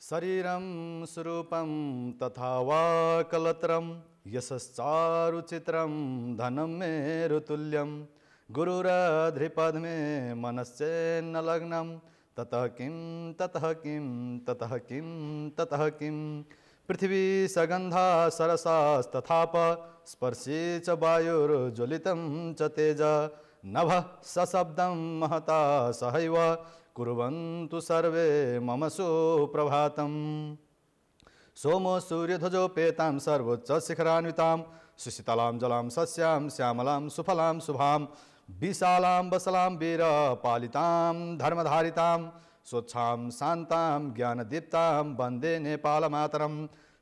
शरीरं स्वरूपं तथा वा कलत्रं यशश्चारुचित्रं धनं मेरुतुल्यं गुरुरध्रिपद मे मनश्चेन्न लग्नं ततः किं ततः किं ततः किं ततः किं पृथिवी सगन्धा सरसास्तथाप स्पर्शे च वायुर्ज्वलितं च तेज नभः सशब्दं महता सहैव कुर्वन्तु सर्वे मम सुप्रभातम्। सोमो सूर्यध्वजोपेतां सर्वोच्च शिखरान्वितां सुशीतलां जलां सस्यां श्यामलां सुफलां शुभां विशालां वसलां वीरपालितां धर्मधारितां स्वच्छां शान्तां ज्ञानदीप्तां वन्दे नेपालमातरं।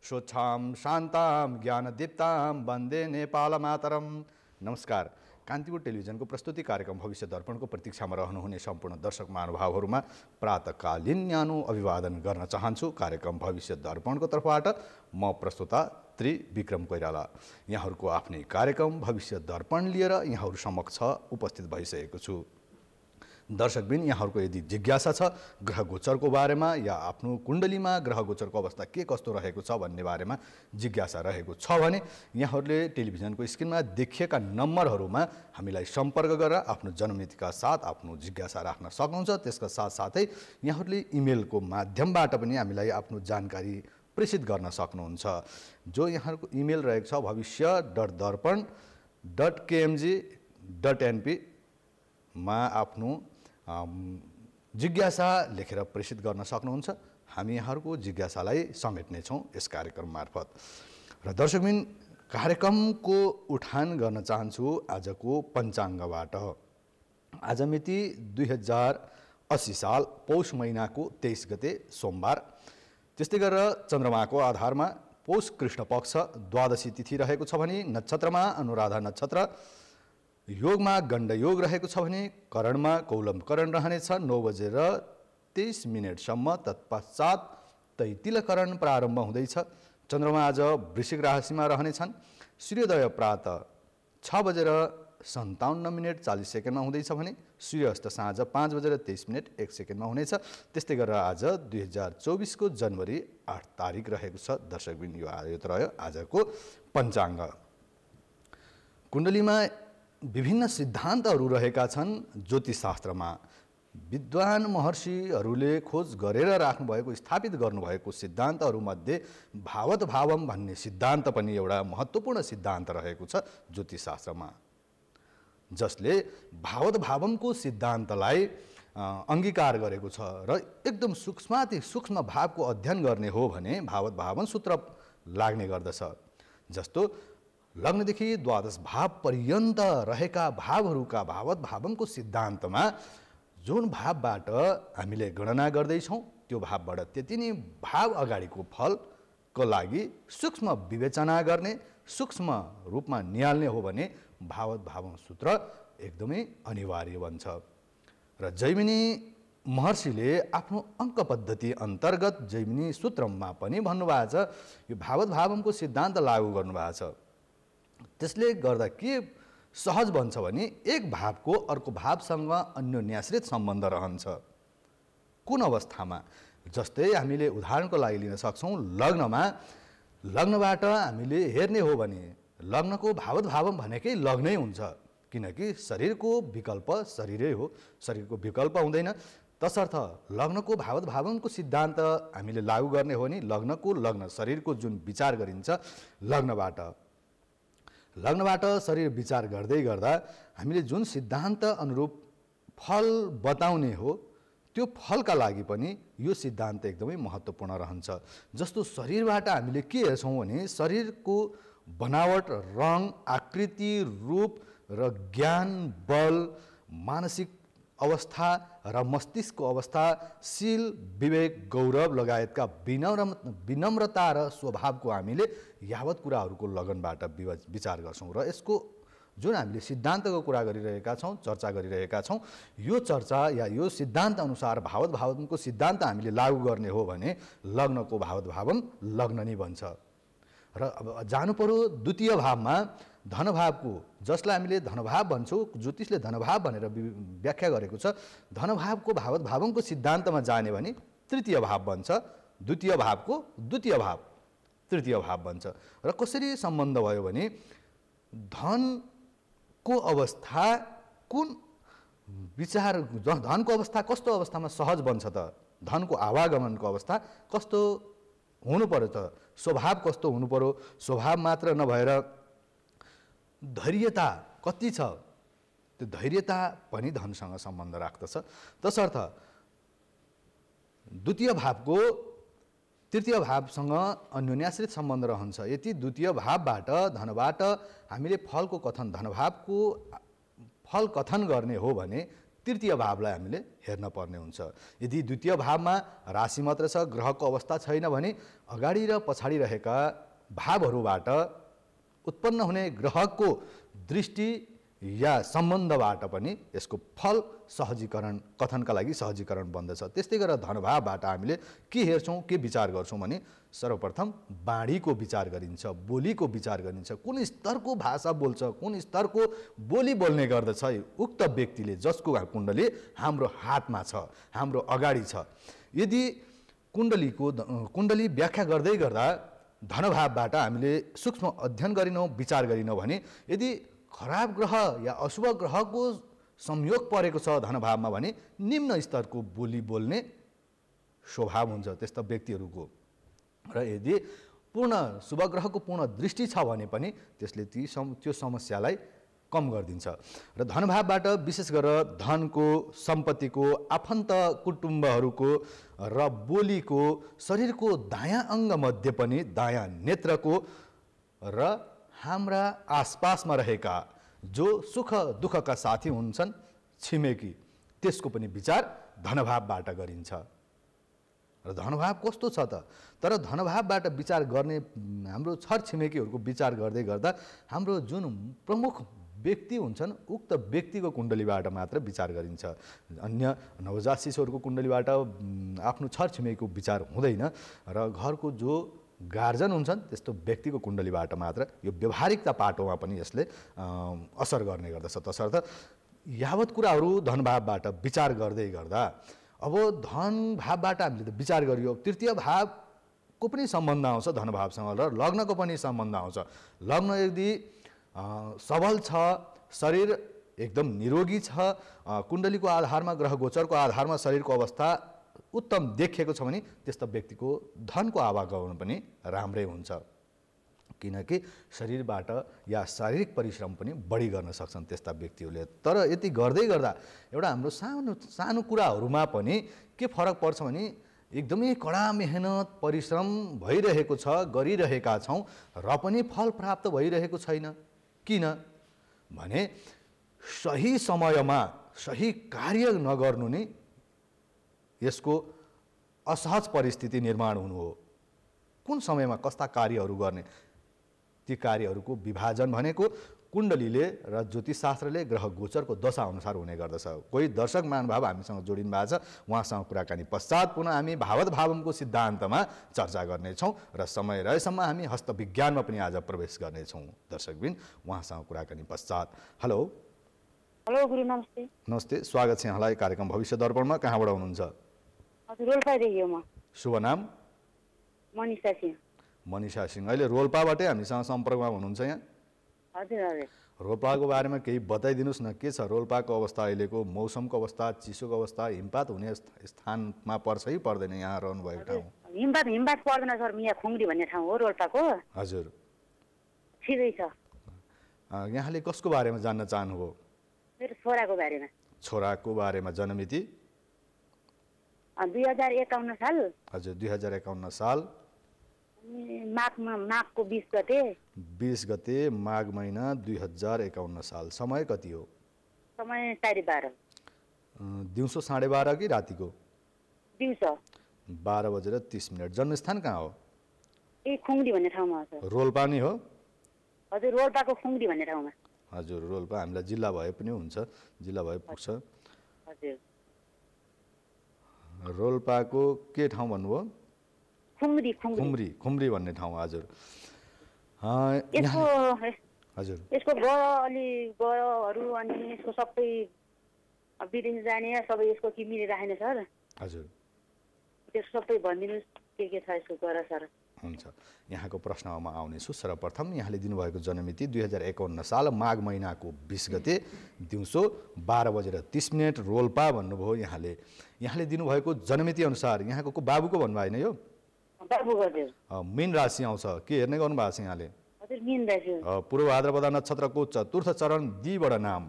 स्वच्छां शान्तां ज्ञानदीप्तां वन्दे नेपालमातरं। नमस्कार। कान्तिपुर टेलिभिजनको प्रस्तुति कार्यक्रम भविष्य दर्पणको प्रतीक्षामा रहनुहुने सम्पूर्ण दर्शक महानुभावहरूमा प्रातकालीन न्यानो अभिवादन गर्न चाहन्छु। कार्यक्रम भविष्य दर्पणको तर्फबाट म प्रस्तुता त्रिविक्रम कोइराला यहाँहरूको आफ्नै कार्यक्रम भविष्य दर्पण लिएर यहाँहरू समक्ष उपस्थित भइसकेको छु। दर्शकबिन, यहाँहरूको यदि जिज्ञासा छ ग्रह गोचरको बारेमा या आफ्नो कुण्डलीमा ग्रह गोचरको अवस्था के कस्तो रहेको छ भन्ने बारेमा जिज्ञासा रहेको छ भने यहाँहरूले टेलिभिजनको स्क्रिनमा देखिएका नम्बरहरूमा हामीलाई सम्पर्क गरेर आफ्नो जन्ममितिका साथ आफ्नो जिज्ञासा राख्न सक्नुहुन्छ। त्यसका साथसाथै यहाँहरूले इमेलको माध्यमबाट पनि हामीलाई आफ्नो जानकारी प्रेषित गर्न सक्नुहुन्छ। जो यहाँहरूको इमेल रहेको छ भविष्य.दर्पण.kmg.np मा आफ्नो जिज्ञासा लेखेर प्रेषित गर्न सक्नुहुन्छ। हामी यहाँहरूको जिज्ञासालाई समेट्नेछौँ यस कार्यक्रम मार्फत। र दर्शकबिन, कार्यक्रमको उठान गर्न चाहन्छु आजको पञ्चाङ्गबाट। आज मिति 2080 साल पौष महिनाको 23 गते सोमबार। त्यस्तै गरेर चन्द्रमाको आधारमा पौष कृष्ण पक्ष द्वादशी तिथि रहेको छ भने नक्षत्रमा अनुराधा नक्षत्र, योगमा गण्ड योग रहेको छ भने करणमा कौलम करण रहनेछ 9:23 तत्पश्चात तैतिलकरण प्रारम्भ हुँदैछ। चन्द्रमा आज वृश्चिक राशिमा रहनेछन्। सूर्योदय प्रातः 6:57:40 हुँदैछ भने सूर्यास्त साँझ 5:23:01 हुनेछ। त्यस्तै गरेर आज 2024 को जनवरी 8 तारिक रहेको छ। दर्शकबिन, यो रह्यो आजको पञ्चाङ्ग। कुण्डलीमा विभिन्न सिद्धान्तहरू रहेका छन्। ज्योतिषशास्त्रमा विद्वान महर्षिहरूले खोज गरेर राख्नुभएको स्थापित गर्नुभएको सिद्धान्तहरूमध्ये भावत भावम भन्ने सिद्धान्त पनि एउटा महत्त्वपूर्ण सिद्धान्त रहेको छ ज्योतिषशास्त्रमा, जसले भावत भावमको सिद्धान्तलाई अङ्गीकार गरेको छ। र एकदम सूक्ष्माति सूक्ष्म भावको अध्ययन गर्ने हो भने भावत भावन सूत्र लाग्ने गर्दछ। जस्तो लग्नदेखि द्वादश भाव पर्यन्त रहेका भावहरूका भावत भावमको सिद्धान्तमा जुन भावबाट हामीले गणना गर्दैछौँ त्यो भावबाट त्यति नै भाव अगाडिको फलको लागि सूक्ष्म विवेचना गर्ने, सूक्ष्म रूपमा निहाल्ने हो भने भावत भावम सूत्र एकदमै अनिवार्य बन्छ। र जैमिनी महर्षिले आफ्नो अङ्क पद्धति अन्तर्गत जैमिनी सूत्रमा पनि भन्नुभएको छ, यो भावत भावमको सिद्धान्त लागू गर्नुभएको छ। त्यसले गर्दा के सहज बन्छ भने एक भावको अर्को भावसँग अन्योन्याश्रित सम्बन्ध रहन्छ। कुन अवस्थामा? जस्तै हामीले उदाहरणको लागि लिन सक्छौँ, लग्नबाट हामीले हेर्ने हो भने लग्नको भावत भावम भनेकै लग्नै हुन्छ, किनकि शरीरको विकल्प शरीरै हो, शरीरको विकल्प हुँदैन। तसर्थ लग्नको भावत भावमको सिद्धान्त हामीले लागू गर्ने हो भने लग्न शरीरको जुन विचार गरिन्छ लग्नबाट शरीर विचार गर्दै गर्दा हामीले जुन सिद्धान्त अनुरूप फल बताउने हो त्यो फलका लागि पनि यो सिद्धान्त एकदमै महत्त्वपूर्ण रहन्छ। जस्तो शरीरबाट हामीले के हेर्छौँ भने शरीरको बनावट, रङ, आकृति, रूप र ज्ञान, बल, मानसिक अवस्था र मस्तिष्कको अवस्था, शील, विवेक, गौरव लगायतका विनम्रता र स्वभावको हामीले यावत कुराहरूको लगनबाट विचार गर्छौँ। र यसको जुन हामीले सिद्धान्तको कुरा गरिरहेका छौँ, चर्चा गरिरहेका छौँ, यो चर्चा या यो सिद्धान्त अनुसार भावत भावमको सिद्धान्त हामीले लागू गर्ने हो भने लग्नको भावत भावम लग्न नै बन्छ। र अब जानु पर्यो द्वितीय भावमा धनभावको, जसलाई हामीले धनभाव भन्छौँ, ज्योतिषले धनभाव भनेर व्याख्या गरेको छ। धनभावको भावत भावमको सिद्धान्तमा जाने भने तृतीय भाव बन्छ द्वितीय भावको द्वितीय भाव तृतीय भाव बन्छ। र कसरी सम्बन्ध भयो भने धनको अवस्था कुन विचार धनको अवस्था कस्तो अवस्थामा सहज बन्छ त, धनको आवागमनको अवस्था कस्तो हुनु पर्यो त, स्वभाव कस्तो हुनु पर्यो, स्वभाव मात्र नभएर धैर्यता कति छ, त्यो धैर्यता पनि धनसँग सम्बन्ध राख्दछ। तसर्थ द्वितीय भावको तृतीय भावसँग अन्योन्याश्रित सम्बन्ध रहन्छ। यदि द्वितीय भावबाट धनबाट हामीले फलको कथन धनभावको फल कथन गर्ने हो भने तृतीय भावलाई हामीले हेर्न पर्ने हुन्छ। यदि द्वितीय भावमा राशि मात्र छ, ग्रहको अवस्था छैन भने अगाडि र पछाडि रहेका भावहरूबाट उत्पन्न हुने ग्रहको दृष्टि या सम्बन्धबाट पनि यसको फल सहजीकरण कथनका लागि सहजीकरण बन्दछ। त्यस्तै गरेर धनभावबाट हामीले के हेर्छौँ, के विचार गर्छौँ भने सर्वप्रथम बाणीको विचार गरिन्छ, बोलीको विचार गरिन्छ, कुन स्तरको भाषा बोल्छ, कुन स्तरको बोली बोल्ने गर्दछ उक्त व्यक्तिले, जसको कुण्डली हाम्रो हातमा छ, हाम्रो अगाडि छ। यदि कुण्डली व्याख्या गर्दै गर्दा धनभावबाट हामीले सूक्ष्म अध्ययन गरिनौँ, विचार गरिनौँ भने यदि खराब ग्रह या अशुभ ग्रहको संयोग परेको छ धनभावमा भने निम्न स्तरको बोली बोल्ने स्वभाव हुन्छ त्यस्ता व्यक्तिहरूको। र यदि पूर्ण शुभ ग्रहको पूर्ण दृष्टि छ भने पनि त्यसले त्यो समस्यालाई कम गरिदिन्छ। र धनभावबाट विशेष गरेर धनको, सम्पत्तिको, आफन्त कुटुम्बहरूको र बोलीको, शरीरको दायाँ अङ्गमध्ये पनि दायाँ नेत्रको र हाम्रा आसपासमा रहेका जो सुख दुःखका साथी हुन्छन् छिमेकी, त्यसको पनि विचार धनभावबाट गरिन्छ। र धनभाव कस्तो छ त, तर धनभावबाट विचार गर्ने हाम्रो छरछिमेकीहरूको विचार गर्दै गर्दा हाम्रो जुन प्रमुख व्यक्ति हुन्छन् उक्त व्यक्तिको कुण्डलीबाट मात्र विचार गरिन्छ। अन्य नवजात शिशुहरूको कुण्डलीबाट आफ्नो छरछिमेकीको विचार हुँदैन। र घरको जो गार्जन हुन्छन् त्यस्तो व्यक्तिको कुण्डलीबाट मात्र यो व्यवहारिकता पाटोमा पनि यसले असर गर्ने गर्दछ। तसर्थ यावत कुराहरू धनभावबाट विचार गर्दै गर्दा अब धन भावबाट हामीले त विचार गरियो, तृतीय भावको पनि सम्बन्ध आउँछ धनभावसँग र लग्नको पनि सम्बन्ध आउँछ। लग्न यदि सबल छ, शरीर एकदम निरोगी छ, कुण्डलीको आधारमा ग्रह गोचरको आधारमा शरीरको अवस्था उत्तम देखिएको छ भने त्यस्ता व्यक्तिको धनको आवागमन पनि राम्रै हुन्छ। किनकि शरीरबाट या शारीरिक परिश्रम पनि बढी गर्न सक्छन् त्यस्ता व्यक्तिहरूले। तर यति गर्दै गर्दा एउटा हाम्रो सानो कुराहरूमा पनि के फरक पर्छ भने एकदमै कडा मेहनत परिश्रम भइरहेको छ, गरिरहेका छौँ र पनि फल प्राप्त भइरहेको छैन। किन भने सही समयमा सही कार्य नगर्नु नै यसको असहज परिस्थिति निर्माण हुनु हो। कुन समयमा कस्ता कार्यहरू गर्ने, ती कार्यहरूको विभाजन भनेको कुण्डलीले र ज्योतिषशास्त्रले ग्रह गोचरको दशा अनुसार हुने गर्दछ। कोही दर्शक महानुभाव हामीसँग जोडिनु भएको छ, उहाँसँग कुराकानी पश्चात पुनः हामी भावत भावमको सिद्धान्तमा चर्चा गर्नेछौँ र समय रहेसम्म हामी हस्तविज्ञानमा पनि आज प्रवेश गर्नेछौँ। दर्शकबिन उहाँसँग कुराकानी पश्चात। हेलो हेलो गुरु नमस्ते। नमस्ते, स्वागत छ यहाँलाई कार्यक्रम भविष्य दर्पणमा। कहाँबाट हुनुहुन्छ? हजुर रोल्पादेखि हो म। शुभ नाम? मनिषा सिंह। मनिषा सिंह, अहिले रोल्पाबाटै हामीसँग सम्पर्कमा हुनुहुन्छ यहाँ? हजुर हजुर। रोल्पाको बारेमा केही बताइदिनुहोस् न, के छ रोल्पाको अवस्था अहिलेको, मौसमको अवस्था, चिसोको अवस्था, हिमपात हुने स्थानमा पर्छ कि पर्दैन यहाँ रहनुभएको ठाउँ? हिमपात पर्दैन सर, यहाँ खुङ्री भन्ने ठाउँ हो रोल्पाको। हजुर, ठिकै छ। यहाँले कसको बारेमा जान्न चाहनुभयो? मेरो छोराको बारेमा। छोराको बारेमा। जन्ममिति? 2051 साल। हजुर, 2051 साल माघको 20 गते। 20 गते माघ महिना 2051 साल। समय कति हो? समय 12:30। दिउँसो 12:30 कि रातिको? दिउँसो 12:30। जन्मस्थान कहाँ हो? ए खुङ्री भन्ने ठाउँमा हो सर। रोल्पा नै हो? हजुर, रोल्पाको खुङ्री भन्ने ठाउँमा। हजुर, रोल्पा हामीलाई जिल्ला भए पनि हुन्छ, जिल्ला भए पुग्छ। हजुर। रोल्पाको के ठाउँ भन्नुभयो? खुम्री भन्ने ठाउँ। हजुर। हजुर, यसको गहहरू अनि यसको सबै विदेश जाने सबै यसको के मिलेर राखेन सर? हजुर, त्यसको सबै भनिदिनुहोस्। के छ यसको गर सर? हुन्छ, यहाँको प्रश्नमा म आउनेछु। सर्वप्रथम यहाँले दिनुभएको जन्ममिति 2051 साल माघ महिनाको 20 गते दिउँसो 12:30 रोल्पा भन्नुभयो यहाँले। यहाँले दिनुभएको जन्ममिति अनुसार यहाँको बाबुको भन्नुभयो होइन यो? बाबु हजुर। मीन राशि आउँछ के हेर्ने गर्नु भएको छ यहाँले? हजुर मीन राशि। पूर्व भाद्रपदा नक्षत्रको चतुर्थ चरण दीबाट नाम।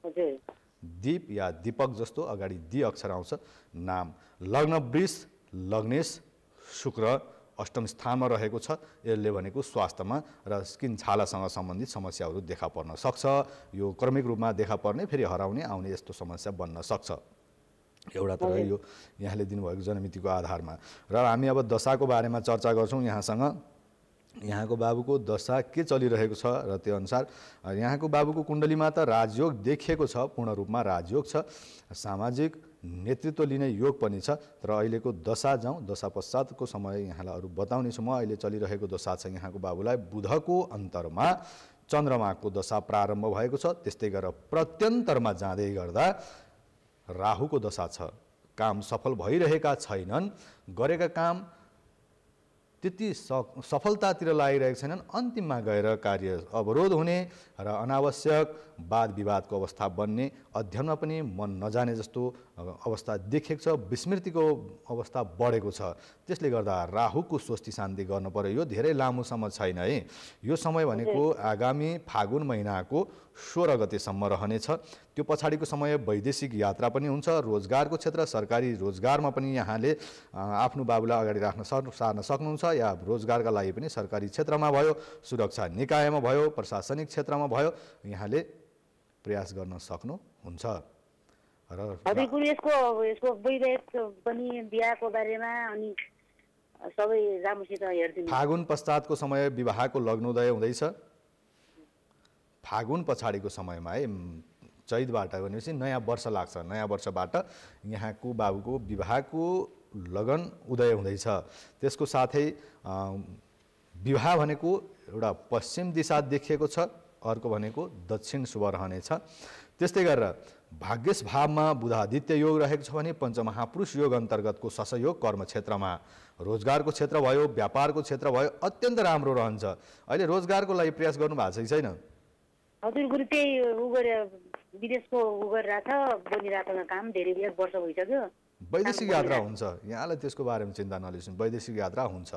हजुर। दीप या दीपक जस्तो अगाडि दी अक्षर आउँछ नाम। लग्न वृष, लग्नेश, शुक्र अष्टम स्थानमा रहेको छ। यसले भनेको स्वास्थ्यमा र स्किन छालासँग सम्बन्धित समस्याहरू देखा पर्न सक्छ। यो क्रमिक रूपमा देखा पर्ने फेरि हराउने आउने यस्तो समस्या बन्न सक्छ। एउटा त यो यहाँले दिनुभएको जन्ममितिको आधारमा। र हामी अब दशाको बारेमा चर्चा गर्छौँ यहाँसँग। यहाँको बाबुको दशा के चलिरहेको छ र त्यो अनुसार यहाँको बाबुको कुण्डलीमा त राजयोग देखिएको छ, पूर्ण रूपमा राजयोग छ। सामाजिक नेतृत्व लिने योग पनि छ। तर अहिलेको दशा जाउँ, दशा पश्चातको समय यहाँलाई अरू बताउने छु म। अहिले चलिरहेको दशा छ यहाँको बाबुलाई बुधको अन्तरमा चन्द्रमाको दशा प्रारम्भ भएको छ। त्यस्तै गरेर प्रत्यन्तरमा जाँदै गर्दा राहुको दशा छ। काम सफल भइरहेका छैनन्, गरेका काम त्यति सफलतातिर लागिरहेका छैनन्, अन्तिममा गएर कार्य अवरोध हुने र अनावश्यक वाद विवादको अवस्था बन्ने, अध्ययनमा पनि मन नजाने जस्तो अवस्था देखेको छ। विस्मृतिको अवस्था बढेको छ। त्यसले गर्दा राहुको स्वस्ति शान्ति गर्नु पर्यो। यो धेरै लामोसम्म छैन है। यो समय भनेको आगामी फागुन महिनाको 16 गतेसम्म रहनेछ। त्यो पछाडिको समय वैदेशिक यात्रा पनि हुन्छ। रोजगारको क्षेत्र, सरकारी रोजगारमा पनि यहाँले आफ्नो बाबुलाई अगाडि राख्न सार्न सक्नुहुन्छ, या रोजगारका लागि पनि सरकारी क्षेत्रमा भयो, सुरक्षा निकायमा भयो, प्रशासनिक क्षेत्रमा भयो, यहाँले प्रयास गर्न सक्नुहुन्छ। र हजुर यसको वैवाहिक पनि बिहाको बारेमा अनि सबै राम्रोसित हेर्दिनु। फागुन पश्चातको समय विवाहको लग्नोदय हुँदैछ। फागुन पछाडिको समयमा है, चैतबाट भनेपछि नयाँ वर्ष लाग्छ। नयाँ वर्षबाट यहाँको बाबुको विवाहको लगन उदय हुँदैछ। त्यसको साथै विवाह भनेको एउटा पश्चिम दिशा देखिएको छ, अर्को भनेको दक्षिण शुभ रहनेछ। त्यस्तै गरेर भाग्यश भावमा बुधादित्य योग रहेको छ भने पञ्चमहापुरुष योग अन्तर्गतको ससयोग कर्म क्षेत्रमा, रोजगारको क्षेत्र भयो, व्यापारको क्षेत्र भयो, अत्यन्त राम्रो रहन्छ। अहिले रोजगारको लागि प्रयास गर्नु भएको छ कि छैन? हजुर गुरु त्यही गरे विदेशको गरिरहेछ, बनिरहेको काम धेरै वर्ष भइसक्यो। वैदेशिक यात्रा हुन्छ, यहाँलाई त्यसको बारेमा चिन्ता नलिनु। वैदेशिक यात्रा हुन्छ,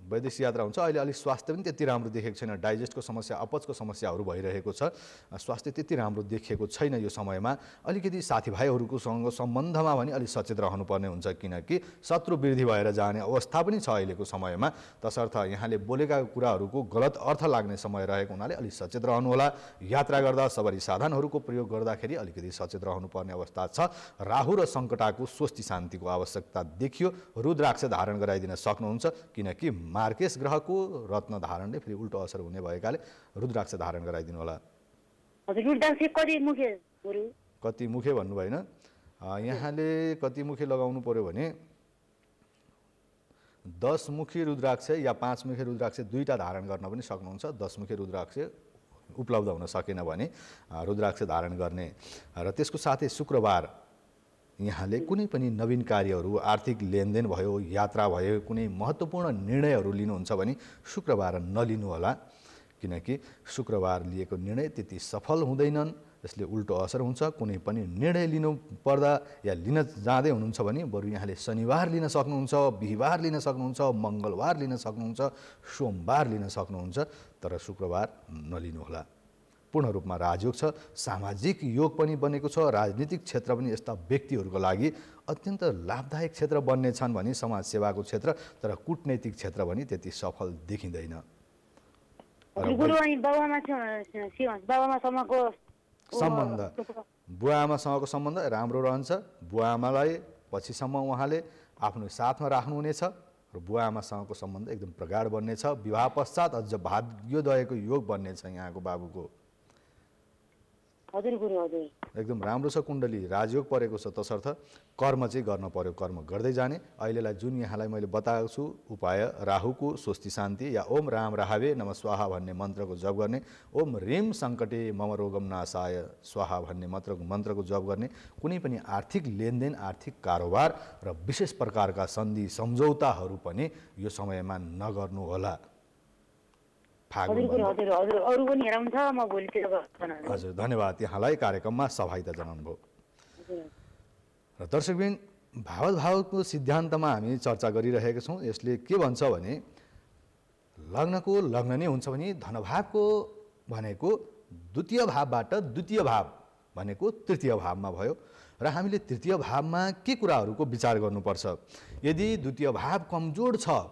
वैदेशिक यात्रा हुन्छ। अहिले अलिक स्वास्थ्य पनि त्यति राम्रो देखेको छैन। डाइजेस्टको समस्या, अपचको समस्याहरू भइरहेको छ। स्वास्थ्य त्यति राम्रो देखिएको छैन यो समयमा। अलिकति साथीभाइहरूकोसँग सम्बन्धमा पनि अलिक सचेत रहनुपर्ने हुन्छ, किनकि शत्रु वृद्धि भएर जाने अवस्था पनि छ अहिलेको समयमा। तसर्थ यहाँले बोलेका कुराहरूको गलत अर्थ लाग्ने समय रहेको हुनाले अलिक सचेत रहनुहोला। यात्रा गर्दा सवारी साधनहरूको प्रयोग गर्दाखेरि अलिकति सचेत रहनुपर्ने अवस्था छ। राहु र सङ्कटाको स्वस्ति शान्तिको आवश्यकता देखियो। रुद्राक्ष धारण गराइदिन सक्नुहुन्छ, किनकि मार्केश ग्रहको रत्न धारणले फेरि उल्टो असर हुने भएकाले रुद्राक्ष धारण गराइदिनु होला। कति मुखे भन्नु भएन, यहाँले कति मुखे लगाउनु पर्यो भने 10 मुखी रुद्राक्ष या 5 मुखी रुद्राक्ष दुईटा धारण गर्न पनि सक्नुहुन्छ। 10 मुखी रुद्राक्ष उपलब्ध हुन सकेन भने रुद्राक्ष धारण गर्ने। र त्यसको साथै शुक्रबार यहाँले कुनै पनि नवीन कार्यहरू, आर्थिक लेनदेन भयो, यात्रा भयो, कुनै महत्त्वपूर्ण निर्णयहरू लिनुहुन्छ भने शुक्रबार नलिनु होला, किनकि शुक्रबार लिएको निर्णय त्यति सफल हुँदैनन्। यसले उल्टो असर हुन्छ। कुनै पनि निर्णय लिनु पर्दा या लिन जाँदै हुनुहुन्छ भने बरु यहाँले शनिबार लिन सक्नुहुन्छ, बिहिबार लिन सक्नुहुन्छ, मङ्गलबार लिन सक्नुहुन्छ, सोमबार लिन सक्नुहुन्छ, तर शुक्रबार नलिनु होला। पूर्ण रूपमा राजयोग छ। सामाजिक योग पनि बनेको छ। राजनीतिक क्षेत्र पनि यस्ता व्यक्तिहरूको लागि अत्यन्त लाभदायक क्षेत्र बन्नेछन् भने समाजसेवाको क्षेत्र, तर कूटनैतिक क्षेत्र पनि त्यति सफल देखिँदैन। सम्बन्ध, बुवाआमासँगको सम्बन्ध राम्रो रहन्छ। बुवाआमालाई पछिसम्म उहाँले आफ्नो साथमा राख्नुहुनेछ र बुवाआमासँगको सम्बन्ध एकदम प्रगाढ बन्नेछ। विवाह पश्चात अझ भाग्योदयको योग बन्नेछ यहाँको बाबुको। हजुर गुरु हजुर। एकदम राम्रो छ कुण्डली, राजयोग परेको छ, तसर्थ कर्म चाहिँ गर्न पर्यो, कर्म गर्दै जाने। अहिलेलाई जुन यहाँलाई मैले बताएको छु उपाय, राहुको स्वस्ति शान्ति या ओम राम राहावे नम स्वाहा भन्ने मन्त्रको जप गर्ने, ओम ह्रीम सङ्कटे मम रोगम नाशाय स्वाहा भन्ने मन्त्रको जप गर्ने, कुनै पनि आर्थिक लेनदेन, आर्थिक कारोबार र विशेष प्रकारका सन्धि सम्झौताहरू पनि यो समयमा नगर्नुहोला। हजुर गुरु हजुर हजुर। अरू पनि हेराउनु छ, म भोलितिर गर्छु। हजुर धन्यवाद, यहाँलाई कार्यक्रममा सहभागिता जनाउनुभयो। र दर्शकबिन, भावको सिद्धान्तमा हामी चर्चा गरिरहेका छौँ। यसले के भन्छ भने लग्नको लग्न नै हुन्छ भने धनभावको भनेको द्वितीय भावबाट द्वितीय भाव भनेको तृतीय भावमा भयो। र हामीले तृतीय भावमा के कुराहरूको विचार गर्नुपर्छ? यदि द्वितीय भाव कमजोर छ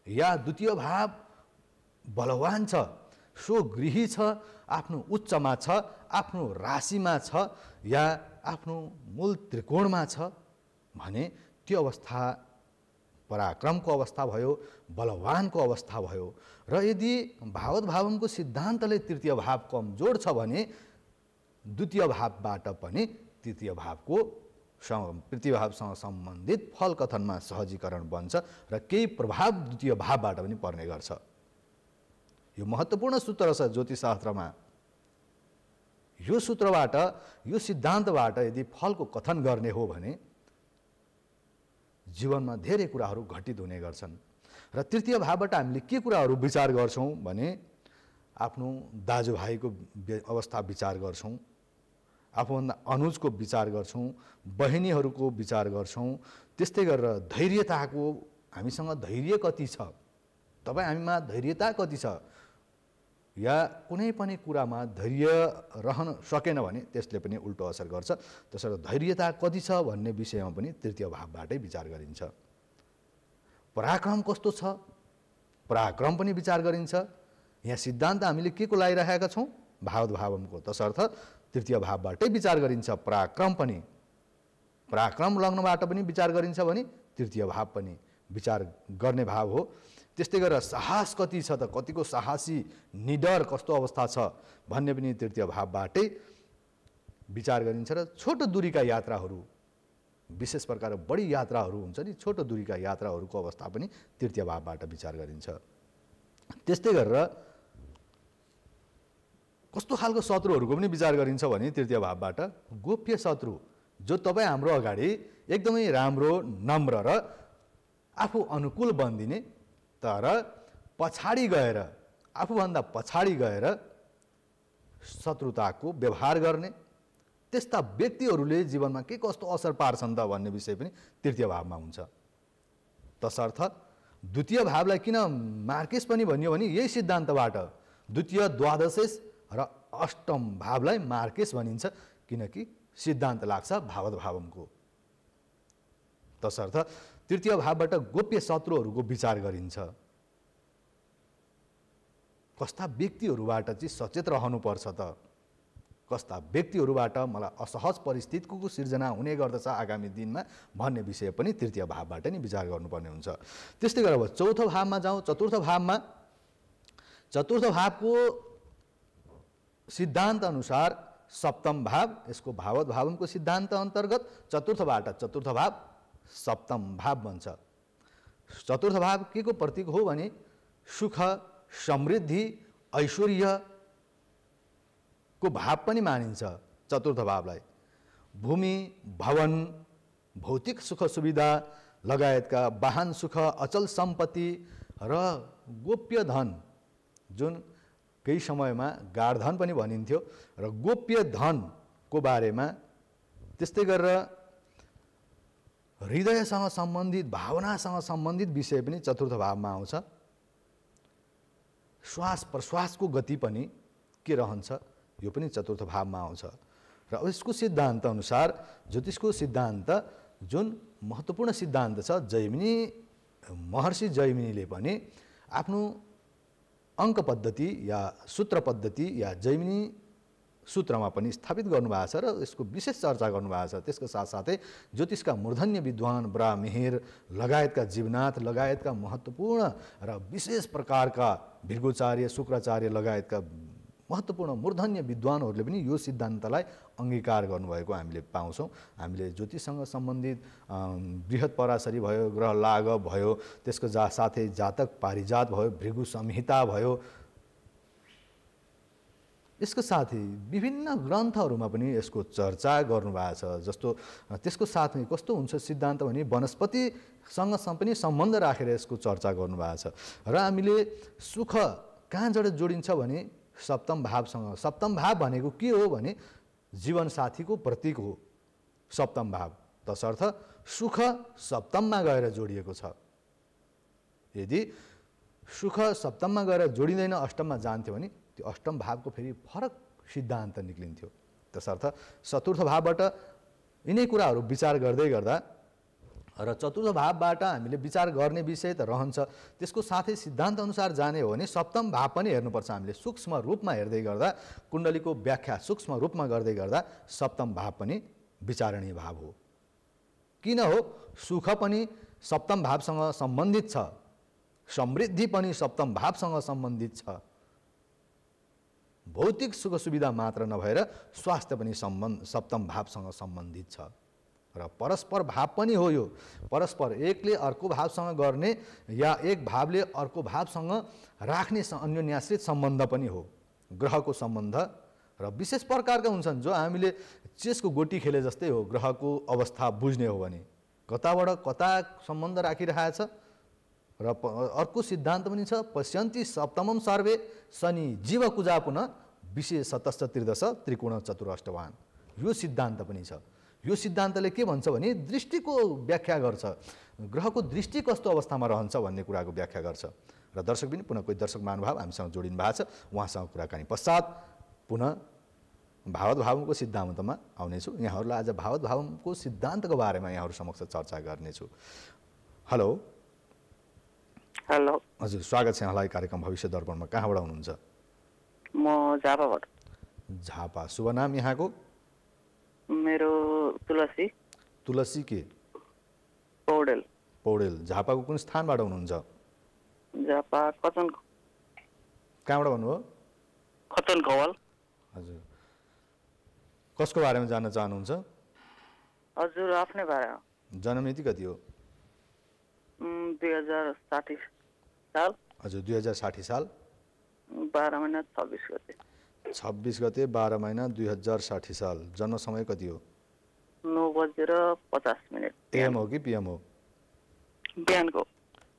या द्वितीय भाव बलवान छ, स्वगृही छ, आफ्नो उच्चमा छ, आफ्नो राशिमा छ या आफ्नो मूल त्रिकोणमा छ भने त्यो अवस्था पराक्रमको अवस्था भयो, बलवानको अवस्था भयो। र यदि भावको सिद्धान्तले तृतीय भाव कमजोर छ भने द्वितीय भावबाट पनि तृतीय भावसँग सम्बन्धित फल कथनमा सहजीकरण बन्छ र केही प्रभाव द्वितीय भावबाट पनि पर्ने गर्छ। यो महत्त्वपूर्ण सूत्र छ ज्योतिषशास्त्रमा। यो सूत्रबाट, यो सिद्धान्तबाट यदि फलको कथन गर्ने हो भने जीवनमा धेरै कुराहरू घटित हुने गर्छन्। र तृतीय भावबाट हामीले के कुराहरू विचार गर्छौँ भने आफ्नो दाजुभाइको अवस्था विचार गर्छौँ, आफूभन्दा अनुजको विचार गर्छौँ, बहिनीहरूको विचार गर्छौँ। त्यस्तै गरेर धैर्यताको, हामीसँग धैर्य कति छ, तपाईँ हामीमा धैर्यता कति छ, या कुनै पनि कुरामा धैर्य रहन सकेन भने त्यसले पनि उल्टो असर गर्छ। त्यसर्थ धैर्यता कति छ भन्ने विषयमा पनि तृतीय भावबाटै विचार गरिन्छ। पराक्रम कस्तो छ, पराक्रम पनि विचार गरिन्छ। यहाँ सिद्धान्त हामीले के को लगाइरहेका छौँ? भावको। तसर्थ तृतीय भावबाटै विचार गरिन्छ। पराक्रम पनि, पराक्रम लग्नबाट पनि विचार गरिन्छ भने तृतीय भाव पनि विचार गर्ने भाव हो। त्यस्तै गरेर साहस कति छ त, कतिको साहसी, निडर कस्तो अवस्था छ भन्ने पनि तृतीय भावबाटै विचार गरिन्छ। र छोटो दूरीका यात्राहरू, विशेष प्रकार बढी यात्राहरू हुन्छ नि, छोटो दूरीका यात्राहरूको अवस्था पनि तृतीय भावबाट विचार गरिन्छ। त्यस्तै गरेर कस्तो खालको शत्रुहरूको पनि विचार गरिन्छ भने तृतीय भावबाट गोप्य शत्रु, जो तपाईँ हाम्रो अगाडि एकदमै राम्रो, नम्र र आफू अनुकूल बनिदिने, तर पछाडि गएर, आफूभन्दा पछाडि गएर शत्रुताको व्यवहार गर्ने, त्यस्ता व्यक्तिहरूले जीवनमा के कस्तो असर पार्छन् त भन्ने विषय पनि तृतीय भावमा हुन्छ। तसर्थ द्वितीय भावलाई किन मार्केस पनि भनियो भने यही सिद्धान्तबाट द्वितीय, द्वादशेश र अष्टम भावलाई मार्केस भनिन्छ, किनकि सिद्धान्त लाग्छ भावको। तसर्थ तृतीय भावबाट गोप्य शत्रुहरूको विचार गरिन्छ। कस्ता व्यक्तिहरूबाट चाहिँ सचेत रहनुपर्छ त, कस्ता व्यक्तिहरूबाट मलाई असहज परिस्थितिको सिर्जना हुने गर्दछ आगामी दिनमा भन्ने विषय पनि तृतीय भावबाट नै विचार गर्नुपर्ने हुन्छ। त्यस्तै गरेर अब चौथो भावमा जाउँ। चतुर्थ भावको सिद्धान्त अनुसार सप्तम भाव, यसको भावको सिद्धान्त अन्तर्गत चतुर्थबाट चतुर्थ भाव सप्तम भाव बन्छ। चतुर्थ भाव के को प्रतीक हो भने सुख, समृद्धि, ऐश्वर्य को भाव पनि मानिन्छ। चतुर्थ भावलाई भूमि, भवन, भौतिक सुख सुविधा लगायतका वाहन सुख, अचल सम्पत्ति र गोप्य धन, जुन केही समयमा गाढधन पनि भनिन्थ्यो, र गोप्य धनको बारेमा, त्यस्तै गरेर हृदयसँग सम्बन्धित, भावनासँग सम्बन्धित विषय पनि चतुर्थ भावमा आउँछ। श्वास प्रश्वासको गति पनि के रहन्छ, यो पनि चतुर्थ भावमा आउँछ। र यसको सिद्धान्त अनुसार, ज्योतिषको सिद्धान्त जुन महत्त्वपूर्ण सिद्धान्त छ, महर्षि जैमिनीले पनि आफ्नो अङ्क पद्धति या सूत्र पद्धति या जैमिनी सूत्रमा पनि स्थापित गर्नुभएको छ र यसको विशेष चर्चा गर्नुभएको छ। त्यसको साथसाथै ज्योतिषका मूर्धन्य विद्वान ब्राह्मण लगायतका जीवनाथ लगायतका महत्त्वपूर्ण र विशेष प्रकारका भृगुचार्य, शुक्राचार्य लगायतका महत्त्वपूर्ण मूर्धन्य विद्वानहरूले पनि यो सिद्धान्तलाई अङ्गीकार गर्नुभएको हामीले पाउँछौँ। हामीले ज्योतिषसँग सम्बन्धित बृहत पराशरी भयो, ग्रह लाघव भयो, त्यसको साथै जातक पारिजात भयो, भृगु संहिता भयो, यसको साथै विभिन्न ग्रन्थहरूमा पनि यसको चर्चा गर्नुभएको छ। जस्तो त्यसको साथै कस्तो हुन्छ सिद्धान्त भने वनस्पतिसँग पनि सम्बन्ध राखेर यसको चर्चा गर्नुभएको छ। र हामीले सुख कहाँबाट जोडिन्छ भने सप्तम भावसँग। सप्तम भाव भनेको के हो भने जीवनसाथीको प्रतीक हो सप्तम भाव, तसर्थ सुख सप्तममा गएर जोडिएको छ। यदि सुख सप्तममा गएर जोडिँदैन अष्टममा जान्थ्यो भने त्यो अष्टम भावको फेरि फरक सिद्धान्त निक्लिन्थ्यो। तसर्थ चतुर्थ भावबाट यिनै कुराहरू विचार गर्दै गर्दा र चतुर्थ भावबाट हामीले विचार गर्ने विषय त रहन्छ, त्यसको साथै सिद्धान्त अनुसार जाने हो भने सप्तम भाव पनि हेर्नुपर्छ। हामीले सूक्ष्म रूपमा हेर्दै गर्दा कुण्डलीको व्याख्या सूक्ष्म रूपमा गर्दै गर्दा सप्तम भाव पनि विचारणीय भाव हो। किन हो? सुख पनि सप्तम भावसँग सम्बन्धित छ, समृद्धि पनि सप्तम भावसँग सम्बन्धित छ। भौतिक सुख सुविधा मात्र नभएर स्वास्थ्य पनि सप्तम भावसँग सम्बन्धित छ। र परस्पर भाव पनि हो यो। परस्पर एकले अर्को भावसँग गर्ने या एक भावले अर्को भावसँग राख्ने अन्योन्याश्रित सम्बन्ध पनि हो। ग्रहको सम्बन्ध र विशेष प्रकारका हुन्छन् जो हामीले चेसको गोटी खेले जस्तै हो। ग्रहको अवस्था बुझ्ने हो भने कताबाट कता सम्बन्ध राखिरहेछ। र अर्को सिद्धान्त पनि छ पश्यन्ति सप्तमम सर्वे शनि जीव कुजा पुनः विशेष सतस्थ त्रिदश त्रिकोण चतुरष्टवान। यो सिद्धान्त पनि छ। यो सिद्धान्तले के भन्छ भने दृष्टिको व्याख्या गर्छ, ग्रहको दृष्टि कस्तो अवस्थामा रहन्छ भन्ने कुराको व्याख्या गर्छ। र दर्शक पनि पुनः कोही दर्शक महानुभाव हामीसँग जोडिनु भएको छ, उहाँसँग कुराकानी पश्चात पुनः भावत भावको सिद्धान्तमा आउनेछु। यहाँहरूलाई आज भावत भावको सिद्धान्तको बारेमा यहाँहरू समक्ष चर्चा गर्नेछु। हेलो हेलो हजुर, स्वागत छ यहाँलाई कार्यक्रम भविष्य दर्पणमा। कहाँबाट हुनुहुन्छ? म झापाबाट। झापा। शुभ नाम यहाँको? मेरो तुलसी। तुलसी के? पौडेल। पौडेल। झापाको कुन स्थानबाट हुनुहुन्छ? झापा कचन। कहाँबाट भन्नुभयो? कचन कवल। हजुर, कसको बारेमा जान्न चाहनुहुन्छ? हजुर आफ्नै बारेमा। जन्ममिति कति हो? 2060 साल। हजुर, 2060 साल 12 महिना 26 गते। 26 गते 12 महिना 2060 साल। जन्म समय कति हो? 9:50 एएम हो कि पिएम हो? बिहानको